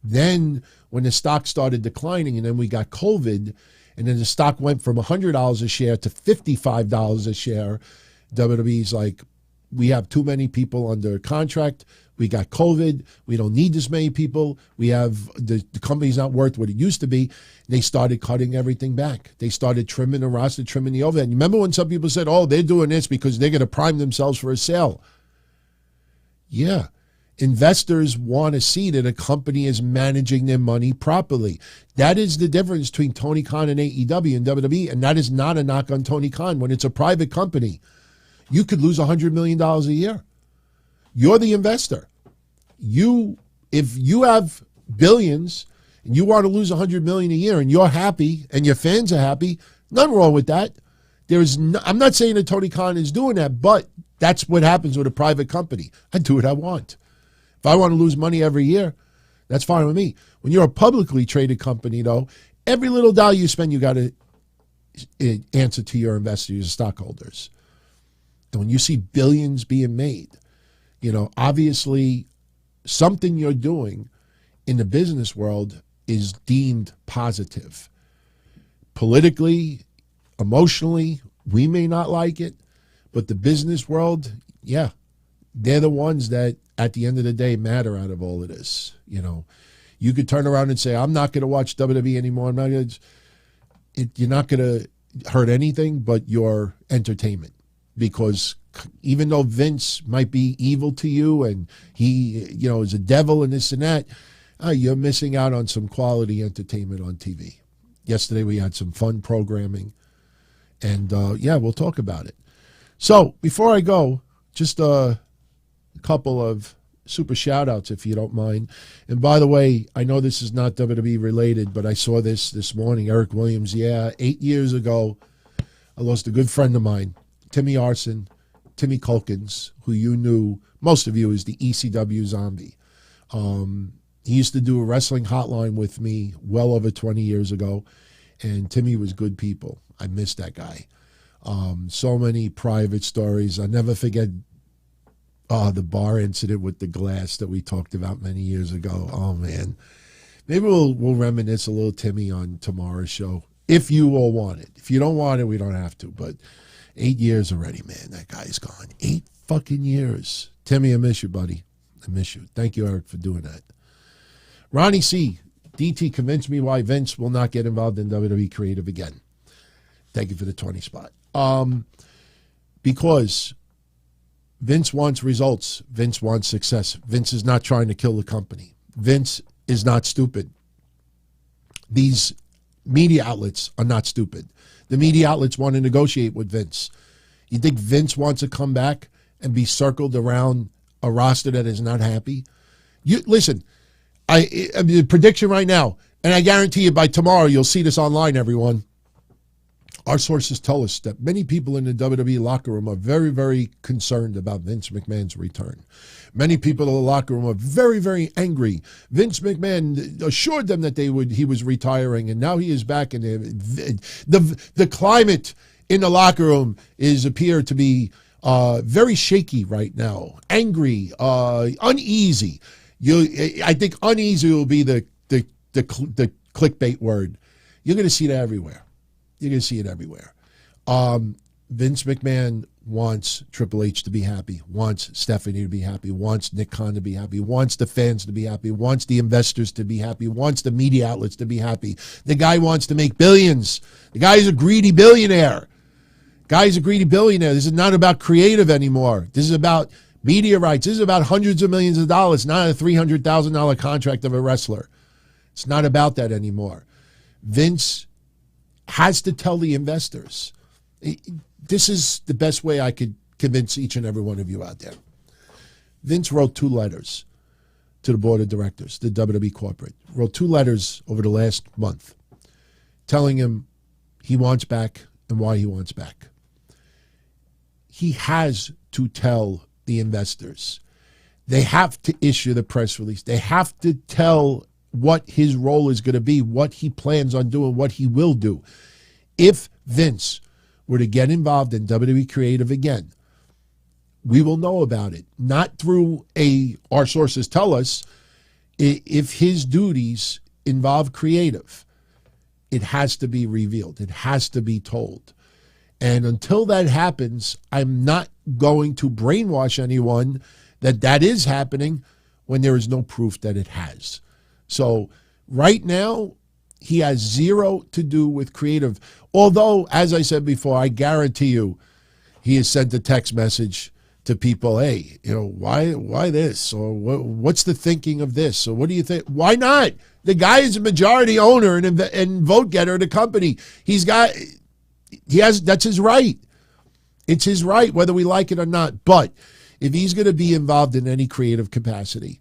Speaker 3: Then when the stock started declining and then we got COVID and then the stock went from $100 a share to $55 a share, WWE's like, we have too many people under contract. We got COVID. We don't need this many people. We have the company's not worth what it used to be. They started cutting everything back. They started trimming the roster, trimming the overhead. Remember when some people said, oh, they're doing this because they're going to prime themselves for a sale? Yeah. Investors want to see that a company is managing their money properly. That is the difference between Tony Khan and AEW and WWE, and that is not a knock on Tony Khan. When it's a private company, you could lose $100 million a year. You're the investor. If you have billions and you want to lose $100 million a year and you're happy and your fans are happy, nothing wrong with that. I'm not saying that Tony Khan is doing that, but that's what happens with a private company. I do what I want. If I want to lose money every year, that's fine with me. When you're a publicly traded company, though, every little dollar you spend, you got to answer to your investors, your stockholders. And when you see billions being made, you know, obviously something you're doing in the business world is deemed positive. Politically, emotionally, we may not like it, but the business world, yeah, they're the ones that at the end of the day matter out of all of this. You know, you could turn around and say, I'm not going to watch WWE anymore. You're not going to hurt anything but your entertainment. Because even though Vince might be evil to you and he, you know, is a devil and this and that, you're missing out on some quality entertainment on TV. Yesterday we had some fun programming. And, yeah, we'll talk about it. So before I go, just a couple of super shout-outs, if you don't mind. And by the way, I know this is not WWE related, but I saw this morning. Eric Williams, 8 years ago, I lost a good friend of mine, Timmy Timmy Culkins, who you knew, most of you, is the ECW zombie. He used to do a wrestling hotline with me well over 20 years ago, and Timmy was good people. I miss that guy. So many private stories. I'll never forget the bar incident with the glass that we talked about many years ago. Oh, man. Maybe we'll reminisce a little Timmy on tomorrow's show, if you all want it. If you don't want it, we don't have to. But 8 years already, man. That guy's gone. 8 fucking years. Timmy, I miss you, buddy. I miss you. Thank you, Eric, for doing that. Ronnie C. DT convinced me why Vince will not get involved in WWE Creative again. Thank you for the 20 spot. Because Vince wants results. Vince wants success. Vince is not trying to kill the company. Vince is not stupid. These media outlets are not stupid. The media outlets want to negotiate with Vince. You think Vince wants to come back and be circled around a roster that is not happy? Listen, I mean, the prediction right now, And I guarantee you by tomorrow, you'll see this online, everyone. Our sources tell us that many people in the WWE locker room are very, very concerned about Vince McMahon's return. Many people in the locker room are very, very angry. Vince McMahon assured them that he was retiring, and now he is back. And the climate in the locker room appear to be very shaky right now, angry, uneasy. I think uneasy will be the clickbait word. You're going to see that everywhere. You're going to see it everywhere. Vince McMahon wants Triple H to be happy, wants Stephanie to be happy, wants Nick Khan to be happy, wants the fans to be happy, wants the investors to be happy, wants the media outlets to be happy. The guy wants to make billions. The guy is a greedy billionaire. This is not about creative anymore. This is about media rights. This is about hundreds of millions of dollars, not a $300,000 contract of a wrestler. It's not about that anymore. Vince has to tell the investors. This is the best way I could convince each and every one of you out there. Vince wrote 2 letters to the board of directors, the WWE Corporate. Wrote 2 letters over the last month telling him he wants back and why he wants back. He has to tell the investors. They have to issue the press release. They have to tell what his role is going to be, what he plans on doing, what he will do. If Vince were to get involved in WWE Creative again, we will know about it. Not through our sources tell us. If his duties involve creative, it has to be revealed. It has to be told. And until that happens, I'm not going to brainwash anyone that is happening when there is no proof that it has. So right now, he has zero to do with creative. Although, as I said before, I guarantee you he has sent a text message to people, hey, why this? Or what's the thinking of this? Or what do you think? Why not? The guy is a majority owner and vote getter of the company. That's his right. It's his right, whether we like it or not. But if he's going to be involved in any creative capacity,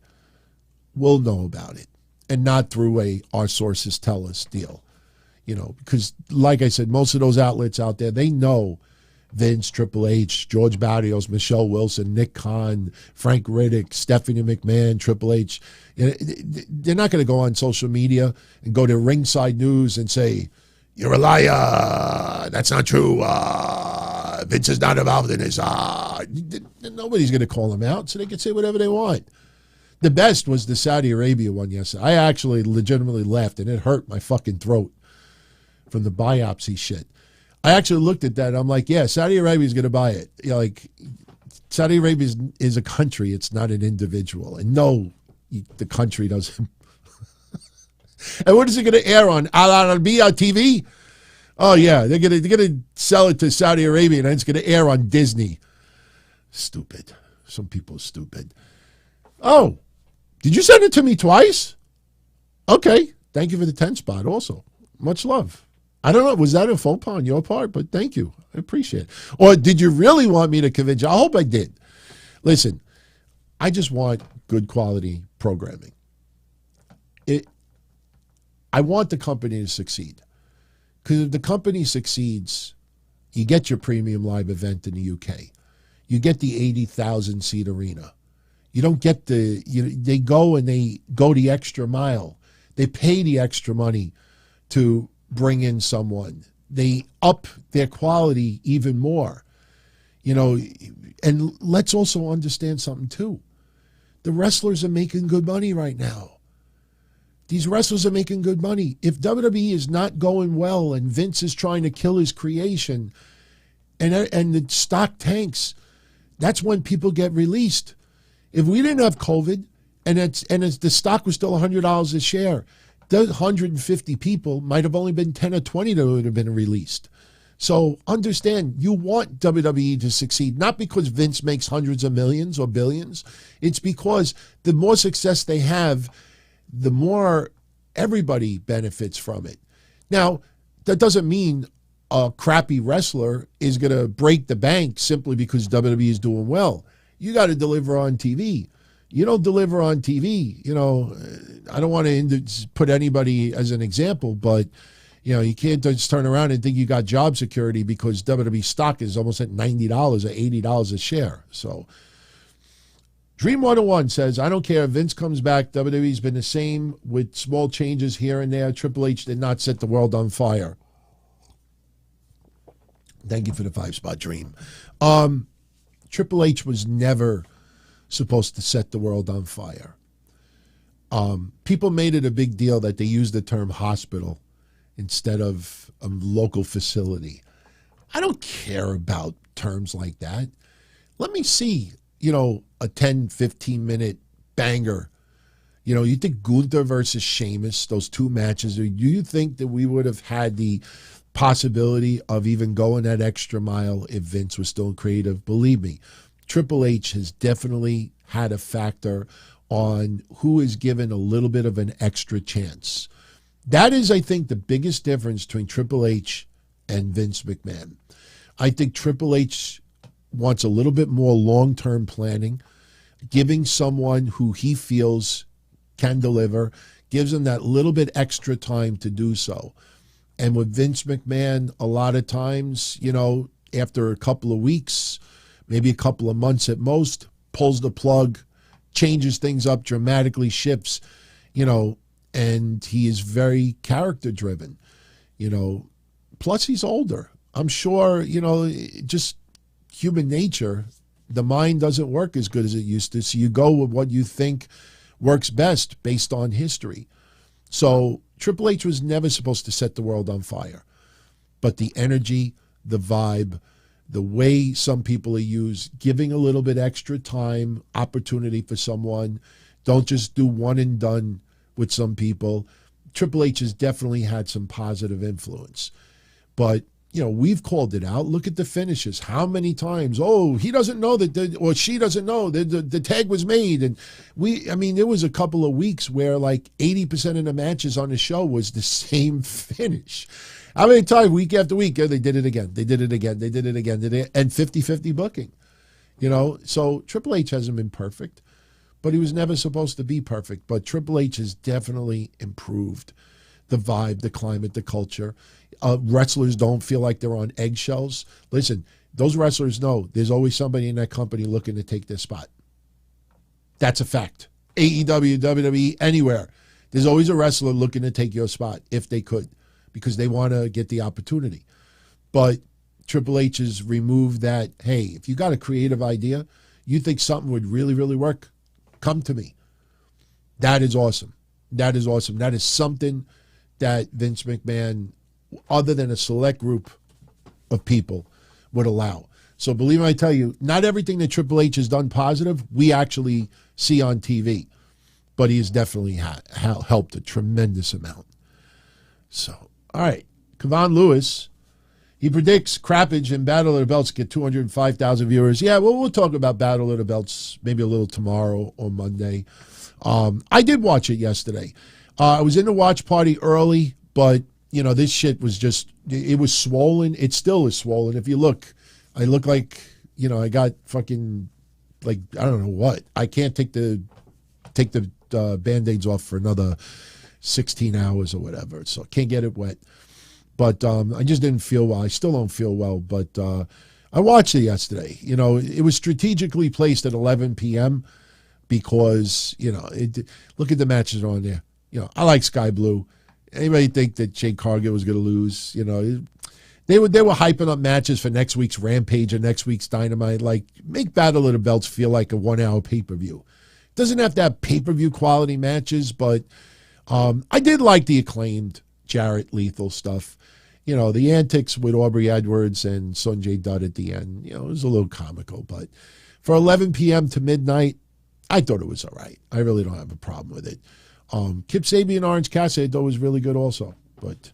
Speaker 3: we'll know about it. And not through our sources tell us deal. Because like I said, most of those outlets out there, they know Vince, Triple H, George Barrios, Michelle Wilson, Nick Khan, Frank Riddick, Stephanie McMahon, Triple H. They're not going to go on social media and go to Ringside News and say, you're a liar. That's not true. Vince is not involved in this. Nobody's going to call him out, so they can say whatever they want. The best was the Saudi Arabia one yesterday. I actually legitimately laughed, and it hurt my fucking throat from the biopsy shit. I actually looked at that. I'm like, yeah, Saudi Arabia's going to buy it. Saudi Arabia is a country. It's not an individual. And no, the country doesn't. And what is it going to air on? Al Arabiya TV? Oh, yeah, they're going to sell it to Saudi Arabia, and it's going to air on Disney. Stupid. Some people are stupid. Oh, did you send it to me twice? Okay. Thank you for the 10 spot also. Much love. I don't know. Was that a faux pas on your part? But thank you. I appreciate it. Or did you really want me to convince you? I hope I did. Listen, I just want good quality programming. I want the company to succeed. Because if the company succeeds, you get your premium live event in the UK. You get the 80,000 seat arena. You don't get they go and they go the extra mile. They pay the extra money to bring in someone. They up their quality even more. And let's also understand something too. The wrestlers are making good money right now. These wrestlers are making good money. If WWE is not going well and Vince is trying to kill his creation and the stock tanks, that's when people get released. If we didn't have COVID and the stock was still $100 a share, those 150 people might have only been 10 or 20 that would have been released. So understand, you want WWE to succeed, not because Vince makes hundreds of millions or billions. It's because the more success they have, the more everybody benefits from it. Now, that doesn't mean a crappy wrestler is going to break the bank simply because WWE is doing well. You got to deliver on TV. You don't deliver on TV. I don't want to put anybody as an example, but you can't just turn around and think you got job security because WWE stock is almost at $90 or $80 a share. So Dream 101 says, I don't care if Vince comes back. WWE's been the same with small changes here and there. Triple H did not set the world on fire. Thank you for the 5-spot, Dream. Triple H was never supposed to set the world on fire. People made it a big deal that they used the term hospital instead of a local facility. I don't care about terms like that. Let me see, a 10, 15-minute banger. You think Gunther versus Sheamus, those two matches, do you think that we would have had the possibility of even going that extra mile if Vince was still creative? Believe me, Triple H has definitely had a factor on who is given a little bit of an extra chance. That is, I think, the biggest difference between Triple H and Vince McMahon. I think Triple H wants a little bit more long-term planning, giving someone who he feels can deliver, gives them that little bit extra time to do so. And with Vince McMahon, a lot of times, after a couple of weeks, maybe a couple of months at most, pulls the plug, changes things up dramatically, shifts, and he is very character driven, plus he's older. I'm sure, just human nature, the mind doesn't work as good as it used to. So you go with what you think works best based on history. So Triple H was never supposed to set the world on fire, but the energy, the vibe, the way some people are used, giving a little bit extra time, opportunity for someone, don't just do one and done with some people. Triple H has definitely had some positive influence. But, we've called it out. Look at the finishes. How many times? Oh, he doesn't know or she doesn't know that the tag was made. And there was a couple of weeks where like 80% of the matches on the show was the same finish. How many times, week after week, they did it again. They did it again. They did it again. And 50-50 booking. So Triple H hasn't been perfect, but he was never supposed to be perfect. But Triple H has definitely improved the vibe, the climate, the culture. Wrestlers don't feel like they're on eggshells. Listen, those wrestlers know there's always somebody in that company looking to take their spot. That's a fact. AEW, WWE, anywhere. There's always a wrestler looking to take your spot if they could, because they want to get the opportunity. But Triple H has removed that, hey, if you got a creative idea, you think something would really, really work, come to me. That is awesome. That is awesome. That is something that Vince McMahon, other than a select group of people, would allow. So believe me, I tell you, not everything that Triple H has done positive, we actually see on TV. But he has definitely helped a tremendous amount. So, all right. Kevon Lewis, he predicts Crappage and Battle of the Belts get 205,000 viewers. Yeah, well, we'll talk about Battle of the Belts maybe a little tomorrow or Monday. I did watch it yesterday. I was in the watch party early, but, this shit was just, it was swollen. It still is swollen. If you look, I look like, I got fucking, like, I don't know what. I can't take the Band-Aids off for another 16 hours or whatever, so can't get it wet. But I just didn't feel well. I still don't feel well, but I watched it yesterday. It was strategically placed at 11 p.m. because, look at the matches on there. I like Sky Blue. Anybody think that Jade Cargill was going to lose? They were hyping up matches for next week's Rampage or next week's Dynamite. Like, make Battle of the Belts feel like a 1-hour pay-per-view. It doesn't have to have pay-per-view quality matches, but I did like the Acclaimed Jarrett Lethal stuff. The antics with Aubrey Edwards and Sonjay Dutt at the end, it was a little comical. But for 11 p.m. to midnight, I thought it was all right. I really don't have a problem with it. Kip Sabian and Orange Cassidy I thought was really good also. But,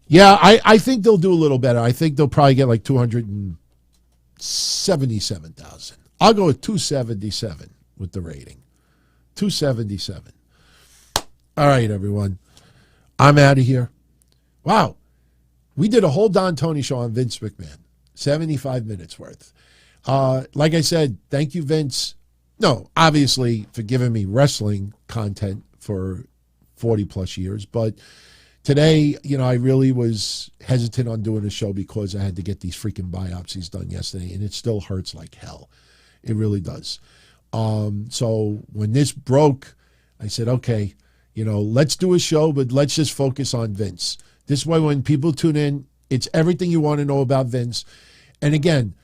Speaker 3: yeah, I think they'll do a little better. I think they'll probably get like 277,000. I'll go with 277 with the rating. 277. All right, everyone. I'm out of here. Wow. We did a whole Don Tony show on Vince McMahon. 75 minutes worth. Like I said, thank you, Vince. No, obviously for giving me wrestling content for 40 plus years. But today, I really was hesitant on doing a show because I had to get these freaking biopsies done yesterday, and it still hurts like hell. It really does. So when this broke, I said, okay, let's do a show, but let's just focus on Vince. This way, when people tune in, it's everything you want to know about Vince. And again,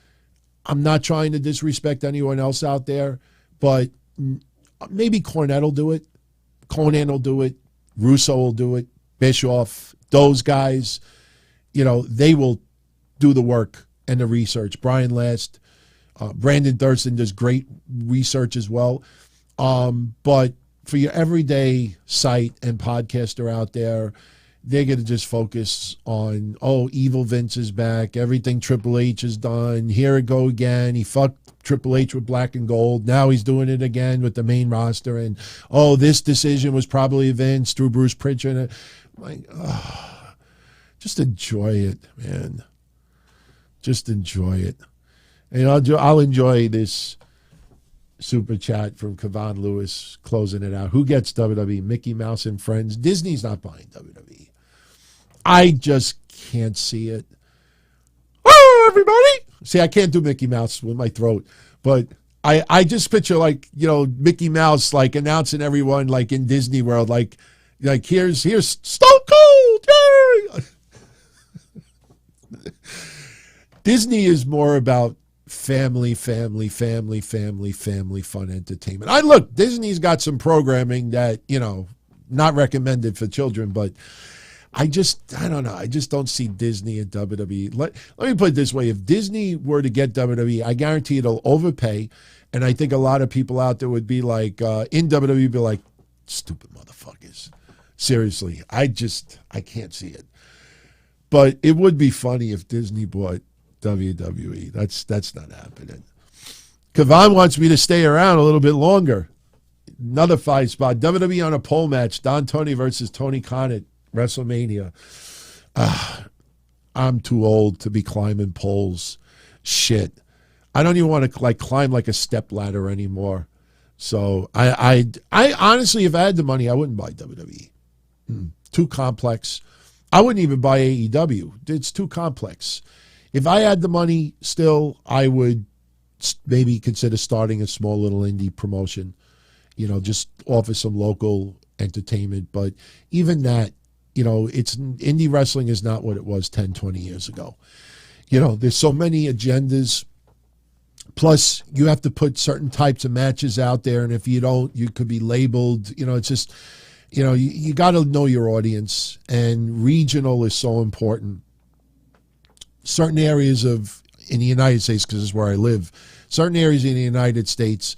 Speaker 3: I'm not trying to disrespect anyone else out there, but maybe Cornette will do it. Conan will do it. Russo will do it. Bischoff, those guys, they will do the work and the research. Brian Last, Brandon Thurston does great research as well. But for your everyday site and podcaster out there, they're going to just focus on, evil Vince is back. Everything Triple H has done. Here it go again. He fucked Triple H with black and gold. Now he's doing it again with the main roster. And, this decision was probably Vince through Bruce Pritchard. Just enjoy it, man. Just enjoy it. And I'll enjoy this super chat from Kevon Lewis closing it out. Who gets WWE? Mickey Mouse and Friends. Disney's not buying WWE. I just can't see it. Oh, everybody! See, I can't do Mickey Mouse with my throat, but I just picture Mickey Mouse announcing everyone in Disney World here's Stone Cold. Yay! Disney is more about family fun entertainment. Look, Disney's got some programming that, not recommended for children, but I don't know. I just don't see Disney and WWE. Let me put it this way. If Disney were to get WWE, I guarantee it'll overpay. And I think a lot of people out there would be in WWE, be like, stupid motherfuckers. Seriously, I can't see it. But it would be funny if Disney bought WWE. That's not happening. Kevon wants me to stay around a little bit longer. Another fight spot. WWE on a pole match. Don Tony versus Tony Khan at WrestleMania. I'm too old to be climbing poles. Shit. I don't even want to climb a step ladder anymore. So I honestly, if I had the money, I wouldn't buy WWE. Too complex. I wouldn't even buy AEW. It's too complex. If I had the money still, I would maybe consider starting a small little indie promotion, just offer some local entertainment. But even that, it's indie wrestling is not what it was 10, 20 years ago. There's so many agendas. Plus, you have to put certain types of matches out there. And if you don't, you could be labeled. It's just, you got to know your audience. And regional is so important. Certain areas in the United States, because this is where I live, certain areas in the United States,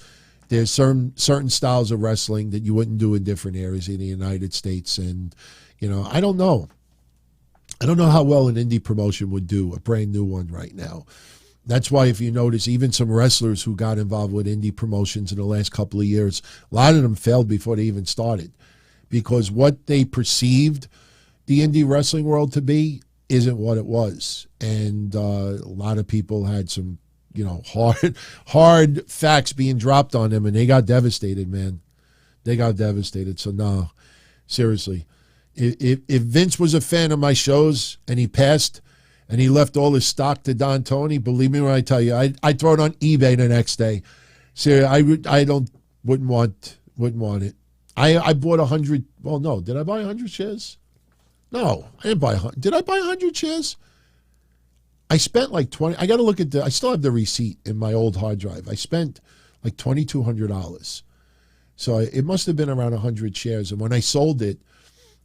Speaker 3: there's certain styles of wrestling that you wouldn't do in different areas in the United States. And, I don't know. I don't know how well an indie promotion would do, a brand new one right now. That's why if you notice, even some wrestlers who got involved with indie promotions in the last couple of years, a lot of them failed before they even started. Because what they perceived the indie wrestling world to be isn't what it was. And a lot of people had some, hard facts being dropped on them, and they got devastated, man. They got devastated. So, no, seriously. If Vince was a fan of my shows and he passed and he left all his stock to Don Tony, believe me when I tell you, I'd throw it on eBay the next day. Seriously, wouldn't want it. I bought 100. Well, no, did I buy 100 shares? No, I didn't buy 100. Did I buy 100 shares? I spent 20. I got to look at I still have the receipt in my old hard drive. I spent $2,200. So it must have been around 100 shares. And when I sold it,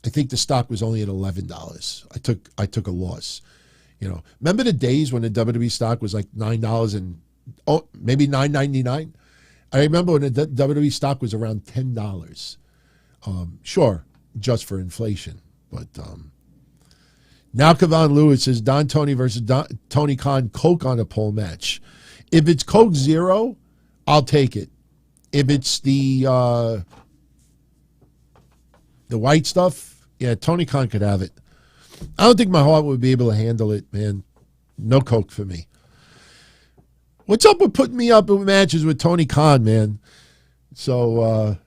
Speaker 3: I think the stock was only at $11. I took a loss. Remember the days when the WWE stock was $9 and maybe $9.99? I remember when the WWE stock was around $10. Sure, just for inflation. But now Kevon Lewis says Don Tony versus Tony Khan, Coke on a pole match. If it's Coke Zero, I'll take it. If it's the white stuff, yeah, Tony Khan could have it. I don't think my heart would be able to handle it, man. No Coke for me. What's up with putting me up in matches with Tony Khan, man? So,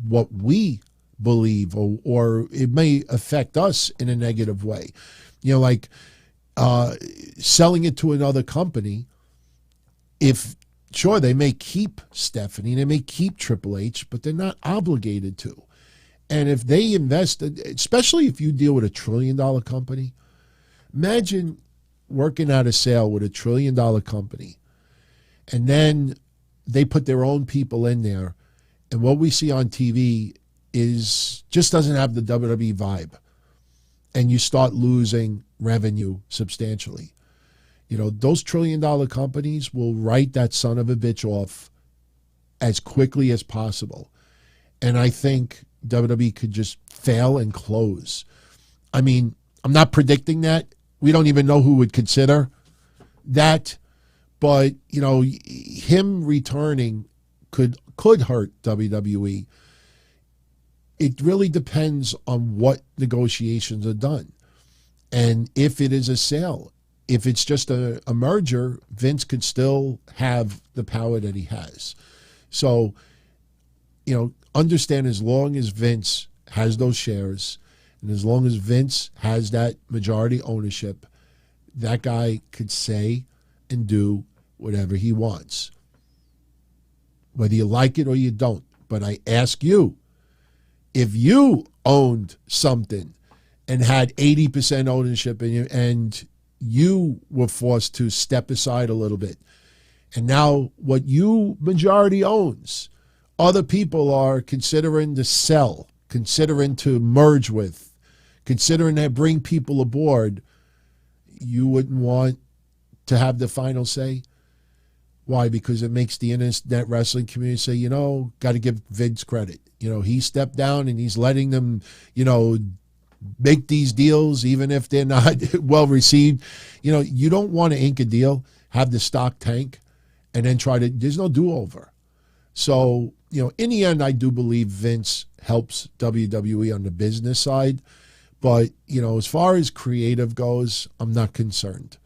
Speaker 3: what we believe, or it may affect us in a negative way. You know, like selling it to another company. If sure, they may keep Stephanie, they may keep Triple H, but they're not obligated to. And if they invest, especially if you deal with $1 trillion company, imagine working out a sale with $1 trillion company, and then they put their own people in there, and what we see on TV is just doesn't have the WWE vibe, and you start losing revenue substantially. You know, those $1 trillion companies will write that son of a bitch off as quickly as possible. And I think WWE could just fail and close. I mean, I'm not predicting that. We don't even know who would consider that. But, you know, him returning could hurt WWE. It really depends on what negotiations are done. And if it is a sale, if it's just a merger, Vince could still have the power that he has. So, you know, understand, as long as Vince has those shares and as long as Vince has that majority ownership, that guy could say and do whatever he wants, whether you like it or you don't. But I ask you, if you owned something and had 80% ownership and you were forced to step aside a little bit, and now what you majority owns, other people are considering to sell, considering to merge with, considering to bring people aboard, you wouldn't want to have the final say? Why? Because it makes the internet wrestling community say, you know, got to give Vince credit. You know, he stepped down and he's letting them, you know, make these deals even if they're not well received. You know, you don't want to ink a deal, have the stock tank, and then there's no do-over. So, you know, in the end, I do believe Vince helps WWE on the business side. But, you know, as far as creative goes, I'm not concerned.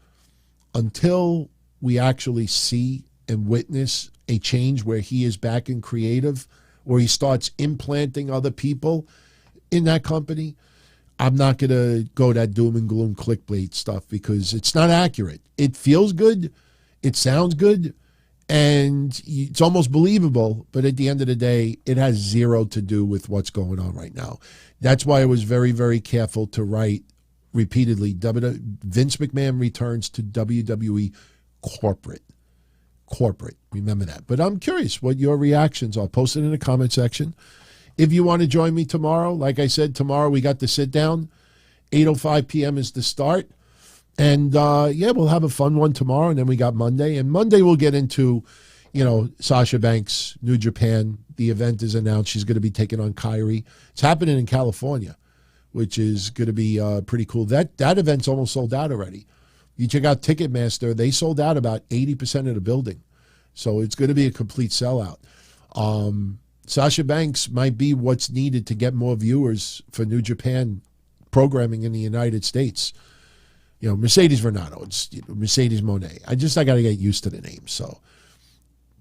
Speaker 3: Until we actually see and witness a change where he is back in creative, where he starts implanting other people in that company, I'm not going to go that doom and gloom clickbait stuff because it's not accurate. It feels good. It sounds good. And it's almost believable. But at the end of the day, it has zero to do with what's going on right now. That's why I was very, very careful to write repeatedly, Vince McMahon returns to WWE Corporate. Corporate. Remember that. But I'm curious what your reactions are. Post it in the comment section. If you want to join me tomorrow, like I said, tomorrow we got the sit down. 8:05 p.m. is the start. And, yeah, we'll have a fun one tomorrow. And then we got Monday. And Monday we'll get into, you know, Sasha Banks, New Japan. The event is announced. She's going to be taking on Kyrie. It's happening in California, which is going to be pretty cool. That event's almost sold out already. You check out Ticketmaster. They sold out about 80% of the building. So it's going to be a complete sellout. Sasha Banks might be what's needed to get more viewers for New Japan programming in the United States. You know, Mercedes Renato, it's Mercedes Moné. I got to get used to the name. So,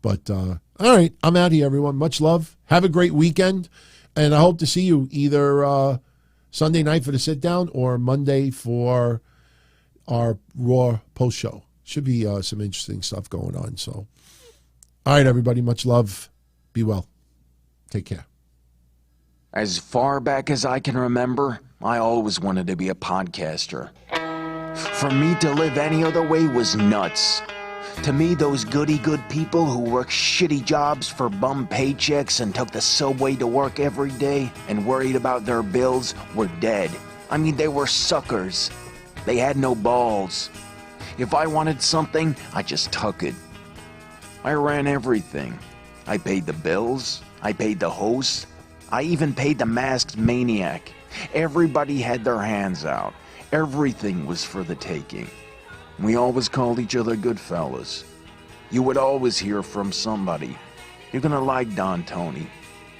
Speaker 3: but all right, I'm out here, everyone. Much love. Have a great weekend, and I hope to see you either Sunday night for the sit down or Monday for our Raw post show. Should be some interesting stuff going on. So, all right, everybody. Much love. Be well. Take care.
Speaker 4: As far back as I can remember, I always wanted to be a podcaster. For me to live any other way was nuts. To me, those goody-good people who worked shitty jobs for bum paychecks and took the subway to work every day and worried about their bills were dead. I mean, they were suckers. They had no balls. If I wanted something, I just took it. I ran everything. I paid the bills. I paid the host. I even paid the masked maniac. Everybody had their hands out. Everything was for the taking. We always called each other good fellas. You would always hear from somebody. You're gonna like Don Tony.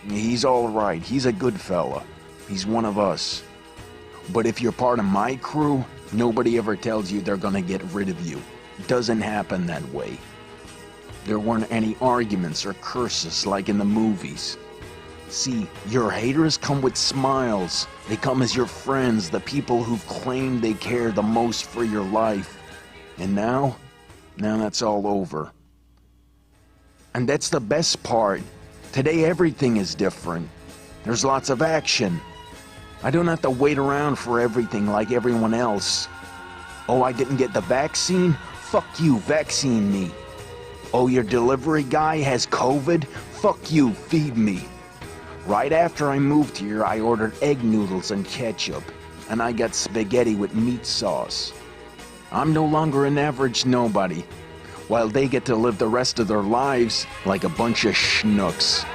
Speaker 4: He's all right. He's a good fella. He's one of us. But if you're part of my crew, nobody ever tells you they're gonna get rid of you. It doesn't happen that way. There weren't any arguments or curses like in the movies. See, your haters come with smiles. They come as your friends, the people who've claimed they care the most for your life. And now that's all over. And that's the best part. Today everything is different. There's lots of action. I don't have to wait around for everything like everyone else. Oh, I didn't get the vaccine? Fuck you, vaccine me. Oh, your delivery guy has COVID? Fuck you, feed me. Right after I moved here, I ordered egg noodles and ketchup, and I got spaghetti with meat sauce. I'm no longer an average nobody, while they get to live the rest of their lives like a bunch of schnooks.